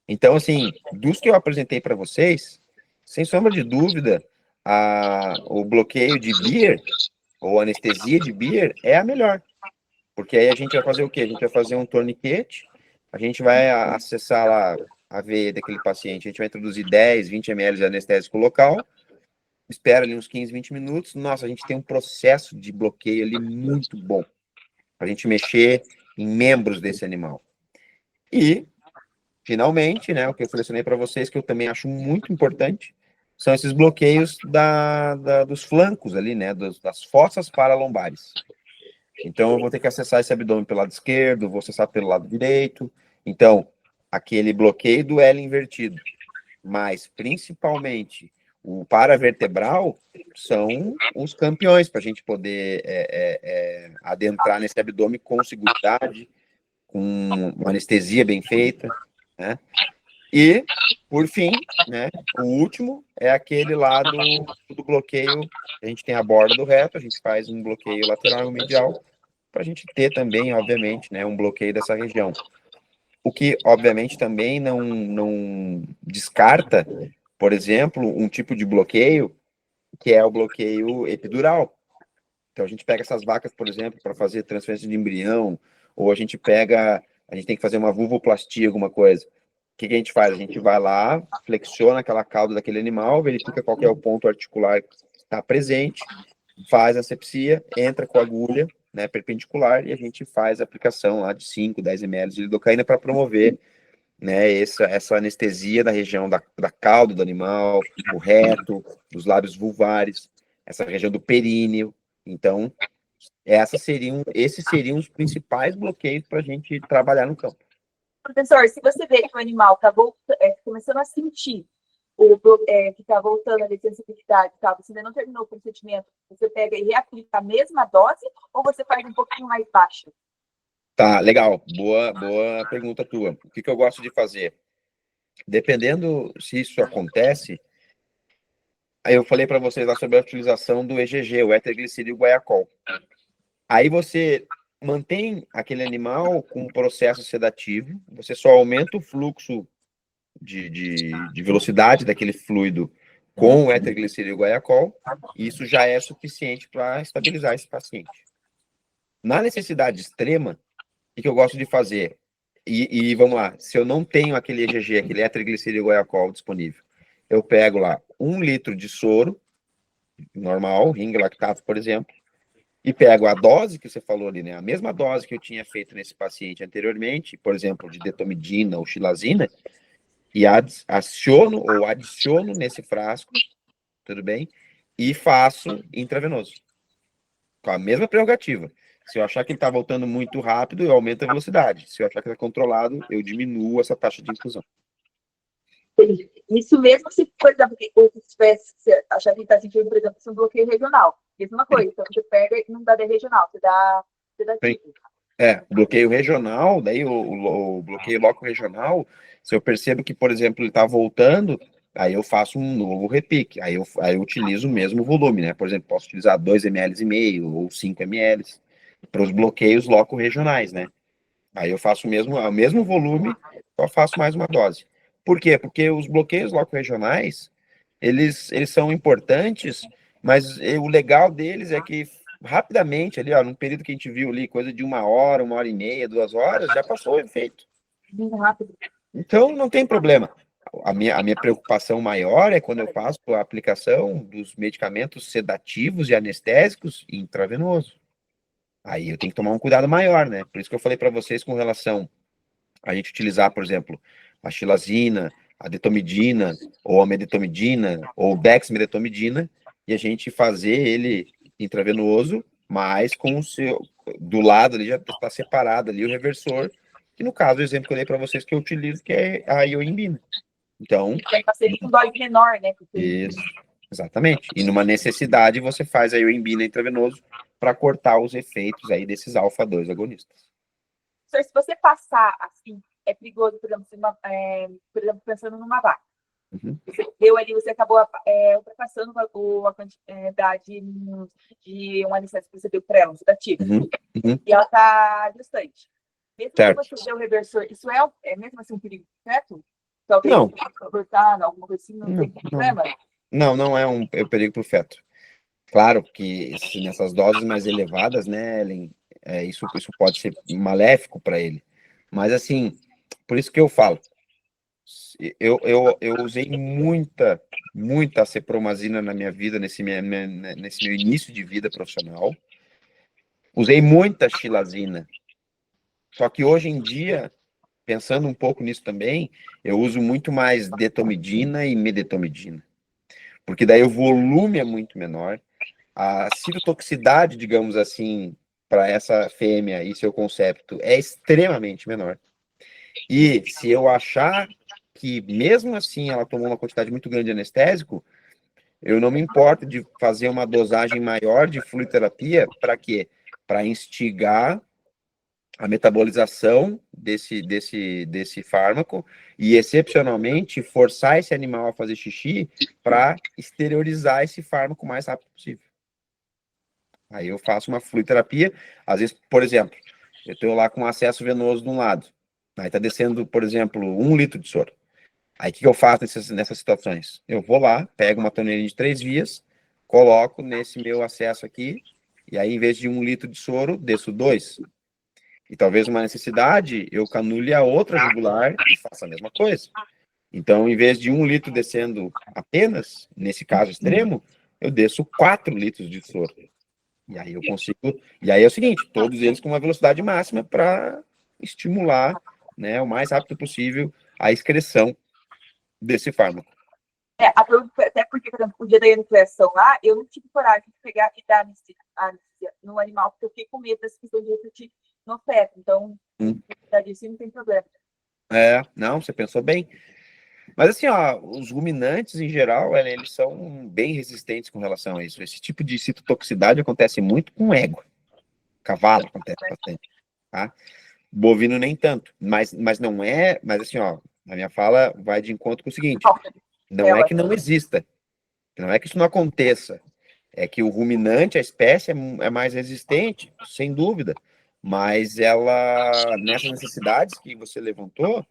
Então, assim, dos que eu apresentei para vocês, sem sombra de dúvida, o bloqueio de Beer, ou anestesia de Beer, é a melhor. Porque aí a gente vai fazer o quê? A gente vai fazer um torniquete, a gente vai acessar lá a veia daquele paciente, a gente vai introduzir 10, 20 ml de anestésico local, espera ali uns 15, 20 minutos, nossa, a gente tem um processo de bloqueio ali muito bom, para a gente mexer em membros desse animal. E, finalmente, né, o que eu selecionei para vocês, que eu também acho muito importante, são esses bloqueios dos flancos ali, né, das fossas paralombares. Então, eu vou ter que acessar esse abdômen pelo lado esquerdo, vou acessar pelo lado direito. Então, aquele bloqueio do L invertido, mas principalmente o paravertebral, são os campeões para a gente poder adentrar nesse abdômen com seguridade, com uma anestesia bem feita, né? E, por fim, né, o último é aquele lá do bloqueio, a gente tem a borda do reto, a gente faz um bloqueio lateral e medial, para a gente ter também, obviamente, né, um bloqueio dessa região. O que, obviamente, também não descarta, por exemplo, um tipo de bloqueio que é o bloqueio epidural. Então, a gente pega essas vacas, por exemplo, para fazer transferência de embrião, ou a gente tem que fazer uma vulvoplastia, alguma coisa. O que a gente faz? A gente vai lá, flexiona aquela cauda daquele animal, verifica qual que é o ponto articular que está presente, faz a asepsia, entra com a agulha, né, perpendicular, e a gente faz a aplicação lá de 5, 10 ml de lidocaína para promover, né, essa anestesia da região da cauda do animal, o reto, dos lábios vulvares, essa região do períneo. Então, esses seriam os principais bloqueios para a gente trabalhar no campo. Professor, se você vê que o animal está começando a sentir que está voltando a sensibilidade, tá? Você ainda não terminou o procedimento, você pega e reaplica a mesma dose ou você faz um pouquinho mais baixo? Tá, legal. Boa pergunta tua. O que eu gosto de fazer? Dependendo se isso acontece, aí eu falei para vocês lá sobre a utilização do EGG, o éter-glicerídeo guaiacol. Aí você mantém aquele animal com um processo sedativo, você só aumenta o fluxo de velocidade daquele fluido com o éter-glicerídeo guaiacol, e isso já é suficiente para estabilizar esse paciente. Na necessidade extrema, o que eu gosto de fazer? E vamos lá, se eu não tenho aquele EGG, aquele éter-glicerídeo guaiacol disponível, eu pego lá 1 litro de soro normal, ring lactato, por exemplo, e pego a dose que você falou ali, né? A mesma dose que eu tinha feito nesse paciente anteriormente, por exemplo, de detomidina ou xilazina, e adiciono nesse frasco, tudo bem? E faço intravenoso. Com a mesma prerrogativa. Se eu achar que ele está voltando muito rápido, eu aumento a velocidade. Se eu achar que está controlado, eu diminuo essa taxa de infusão. Isso mesmo se, por exemplo, se achar que está sentindo, por exemplo, um bloqueio regional. Mesma coisa, então você pega e não dá de regional, você dá sedativo. O bloqueio regional, daí o bloqueio loco regional, se eu percebo que, por exemplo, ele está voltando, aí eu faço um novo repique, aí eu utilizo o mesmo volume, né? Por exemplo, posso utilizar 2,5 ml ou 5 ml para os bloqueios loco regionais, né? Aí eu faço o mesmo volume, só faço mais uma dose. Por quê? Porque os bloqueios loco regionais, eles são importantes, mas o legal deles é que rapidamente ali, ó, num período que a gente viu ali, coisa de 1 hora e meia, 2 horas, já passou o efeito. Muito rápido. Então, não tem problema. A minha preocupação maior é quando eu faço a aplicação dos medicamentos sedativos e anestésicos intravenoso. Aí eu tenho que tomar um cuidado maior, né? Por isso que eu falei para vocês com relação a gente utilizar, por exemplo, a xilazina, a detomidina, ou a medetomidina, ou dexmedetomidina, e a gente fazer ele intravenoso, mas com o seu, do lado ali já está separado ali o reversor, que no caso, o exemplo que eu dei para vocês que eu utilizo, que é a ioimbina. Então... Tem paciente com dose menor, né? Isso, exatamente. E numa necessidade, você faz a ioimbina intravenoso para cortar os efeitos aí desses alfa-2 agonistas. Se você passar assim, é perigoso, por exemplo, pensando numa vaca. Uhum. Você deu ali, você acabou ultrapassando a quantidade de um anestésico que você deu para ela, um sedativo. Uhum. E ela está distante. Mesmo Certo. que você dê o reversor, isso é mesmo assim um perigo, certo? Talvez não. Cortar, alguma coisa assim, não tem problema? Não é um perigo para o feto. Claro que nessas doses mais elevadas, né, Ellen, isso pode ser maléfico para ele. Mas, assim, por isso que eu falo, eu usei muita cepromazina na minha vida, nesse meu início de vida profissional. Usei muita xilazina. Só que hoje em dia, pensando um pouco nisso também, eu uso muito mais detomidina e medetomidina. Porque daí o volume é muito menor, a citotoxicidade, digamos assim, para essa fêmea e seu concepto é extremamente menor. E se eu achar que mesmo assim ela tomou uma quantidade muito grande de anestésico, eu não me importo de fazer uma dosagem maior de fluidoterapia, para quê? Para instigar a metabolização desse fármaco e, excepcionalmente, forçar esse animal a fazer xixi para exteriorizar esse fármaco o mais rápido possível. Aí eu faço uma fluidoterapia, às vezes, por exemplo, eu estou lá com acesso venoso de um lado, aí está descendo, por exemplo, 1 litro de soro. Aí o que eu faço nessas situações? Eu vou lá, pego uma torneirinha de 3 vias, coloco nesse meu acesso aqui, e aí, em vez de 1 litro de soro, desço 2. E talvez uma necessidade, eu canule a outra jugular e faça a mesma coisa. Então, em vez de 1 litro descendo apenas, nesse caso extremo, eu desço 4 litros de soro. E aí eu consigo. E aí é o seguinte, todos eles com uma velocidade máxima para estimular, né, o mais rápido possível a excreção desse fármaco. A pergunta foi até porque, por exemplo, o dia da enucleação lá, eu não tive coragem de pegar e dar anestesia no animal, porque eu fiquei com medo dessa questão de refletir no feto. Então, disso não tem problema. Não, você pensou bem. Mas assim, ó, os ruminantes, em geral, eles são bem resistentes com relação a isso. Esse tipo de citotoxicidade acontece muito com ego. Cavalo acontece bastante, tá? Bovino nem tanto. Mas não é... Mas assim, ó, a minha fala vai de encontro com o seguinte. Não é que não exista. Não é que isso não aconteça. É que o ruminante, a espécie, é mais resistente, sem dúvida. Mas ela, nessas necessidades que você levantou,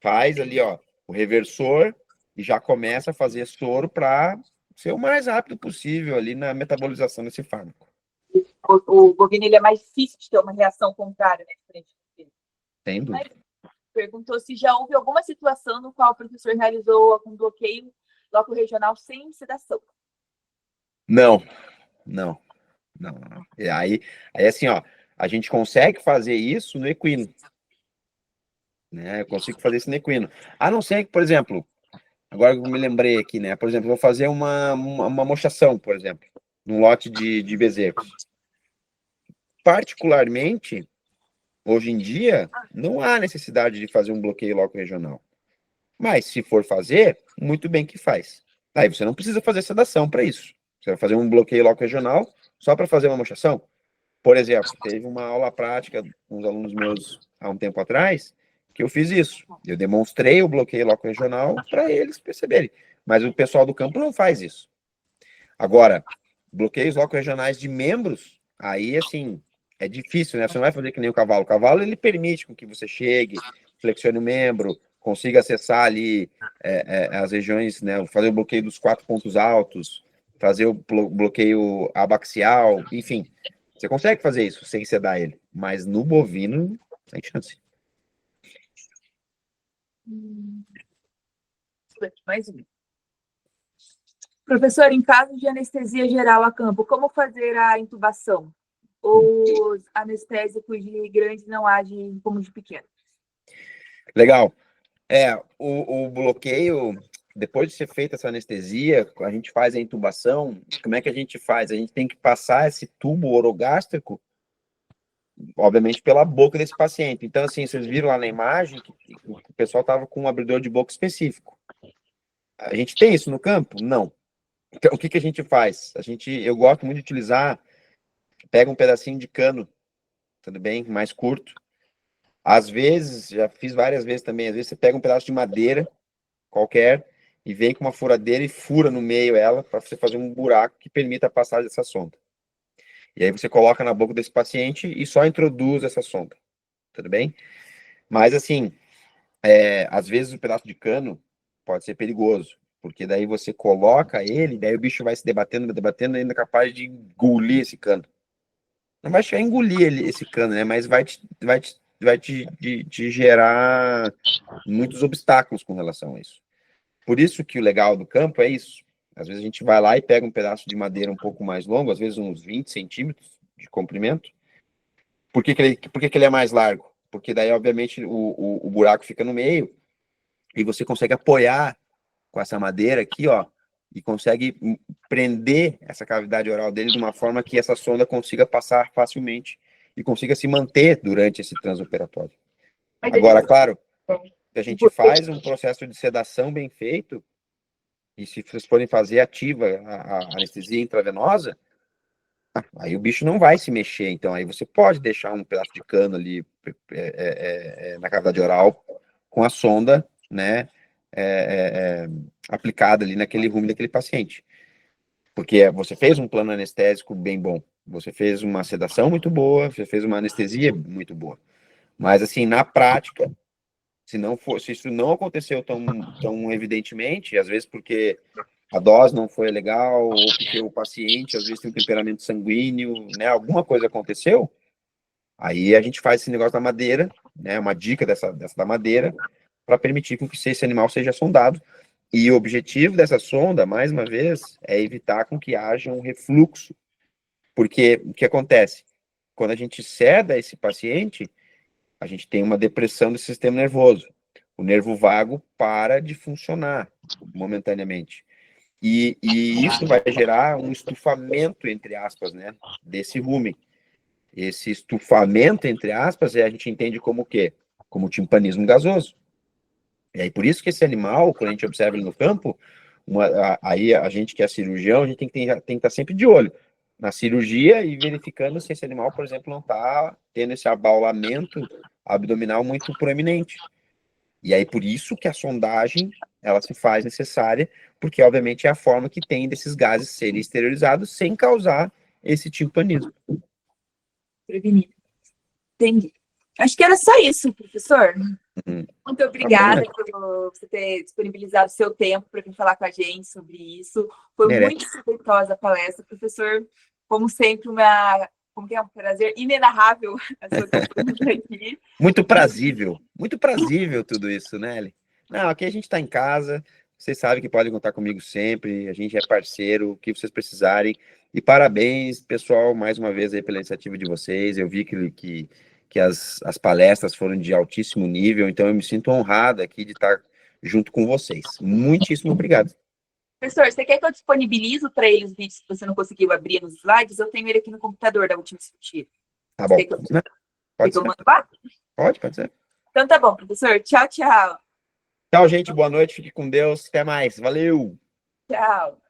faz ali, ó, o reversor e já começa a fazer soro para ser o mais rápido possível ali na metabolização desse fármaco. O bovino, ele é mais difícil de ter uma reação contrária, né, diferente do bovino. Sem dúvida. Mas perguntou se já houve alguma situação no qual o professor realizou algum bloqueio loco regional sem sedação. Não. E aí assim, ó, a gente consegue fazer isso no equino. Né? Eu consigo fazer isso no equino. A não ser que, por exemplo, agora que eu me lembrei aqui, né? Por exemplo, eu vou fazer uma mochação, por exemplo, num lote de bezerros. Particularmente, hoje em dia, não há necessidade de fazer um bloqueio loco regional. Mas, se for fazer, muito bem que faz. Aí você não precisa fazer sedação para isso. Você vai fazer um bloqueio loco regional só para fazer uma mochação. Por exemplo, teve uma aula prática com os alunos meus há um tempo atrás, que eu fiz isso. Eu demonstrei o bloqueio loco regional para eles perceberem. Mas o pessoal do campo não faz isso. Agora, bloqueios loco regionais de membros, aí, assim, é difícil, né? Você não vai fazer que nem o cavalo. O cavalo, ele permite com que você chegue, flexione o membro, consiga acessar ali as regiões, né? Fazer o bloqueio dos 4 pontos altos, fazer o bloqueio abaxial, enfim. Você consegue fazer isso sem sedar ele. Mas no bovino, sem chance. Mais um. Professor, em caso de anestesia geral a campo, como fazer a intubação? Os anestésicos de grandes não agem como de pequenos? Legal. O bloqueio, depois de ser feita essa anestesia, a gente faz a intubação. Como é que a gente faz? A gente tem que passar esse tubo orogástrico, obviamente, pela boca desse paciente. Então, assim, vocês viram lá na imagem que o pessoal estava com um abridor de boca específico. A gente tem isso no campo? Não. Então, o que a gente faz? Eu gosto muito de utilizar, pega um pedacinho de cano, tudo bem? Mais curto. Às vezes, já fiz várias vezes também, às vezes você pega um pedaço de madeira qualquer e vem com uma furadeira e fura no meio ela para você fazer um buraco que permita a passagem dessa sonda. E aí você coloca na boca desse paciente e só introduz essa sonda, tudo bem? Mas assim, às vezes o pedaço de cano pode ser perigoso, porque daí você coloca ele, daí o bicho vai se debatendo, ainda é capaz de engolir esse cano. Não vai chegar a engolir esse cano, né? Mas vai te gerar muitos obstáculos com relação a isso. Por isso que o legal do campo é isso. Às vezes a gente vai lá e pega um pedaço de madeira um pouco mais longo, às vezes uns 20 centímetros de comprimento. Por que ele é mais largo? Porque daí, obviamente, o buraco fica no meio e você consegue apoiar com essa madeira aqui, ó, e consegue prender essa cavidade oral dele de uma forma que essa sonda consiga passar facilmente e consiga se manter durante esse transoperatório. Agora, claro, se a gente faz um processo de sedação bem feito, e se vocês forem fazer ativa a anestesia intravenosa, aí o bicho não vai se mexer. Então, aí você pode deixar um pedaço de cano ali na cavidade oral com a sonda, né, aplicada ali naquele rumo daquele paciente. Porque você fez um plano anestésico bem bom, você fez uma sedação muito boa, você fez uma anestesia muito boa. Mas, assim, na prática, se isso não aconteceu tão evidentemente, às vezes porque a dose não foi legal, ou porque o paciente, às vezes, tem um temperamento sanguíneo, né, alguma coisa aconteceu, aí a gente faz esse negócio da madeira, né, uma dica dessa da madeira, para permitir com que esse animal seja sondado. E o objetivo dessa sonda, mais uma vez, é evitar com que haja um refluxo. Porque o que acontece? Quando a gente ceda esse paciente, a gente tem uma depressão do sistema nervoso. O nervo vago para de funcionar momentaneamente. E isso vai gerar um estufamento, entre aspas, né, desse rumen. Esse estufamento, entre aspas, a gente entende como o quê? Como timpanismo gasoso. E aí, por isso que esse animal, quando a gente observa ele no campo, aí a gente que é cirurgião, a gente tem que estar sempre de olho na cirurgia e verificando se esse animal, por exemplo, não está tendo esse abaulamento abdominal muito proeminente. E aí, por isso que a sondagem, ela se faz necessária, porque, obviamente, é a forma que tem desses gases serem exteriorizados sem causar esse timpanismo. Prevenido. Entendi. Acho que era só isso, professor. Muito obrigada por você ter disponibilizado o seu tempo para vir falar com a gente sobre isso. Foi muito proveitosa a palestra, professor. Como sempre, um prazer inenarrável a sua companhia aqui. Muito prazível tudo isso, né, Eli? Não, aqui a gente está em casa, vocês sabem que podem contar comigo sempre, a gente é parceiro, o que vocês precisarem. E parabéns, pessoal, mais uma vez aí pela iniciativa de vocês. Eu vi que as palestras foram de altíssimo nível, então eu me sinto honrado aqui de estar junto com vocês. Muitíssimo obrigado. Professor, você quer que eu disponibilize para ele os vídeos que você não conseguiu abrir nos slides? Eu tenho ele aqui no computador da última discutida. Tá bom. Pode ser. Pode ser. Então tá bom, professor. Tchau, tchau. Tchau, gente. Boa noite. Fique com Deus. Até mais. Valeu. Tchau.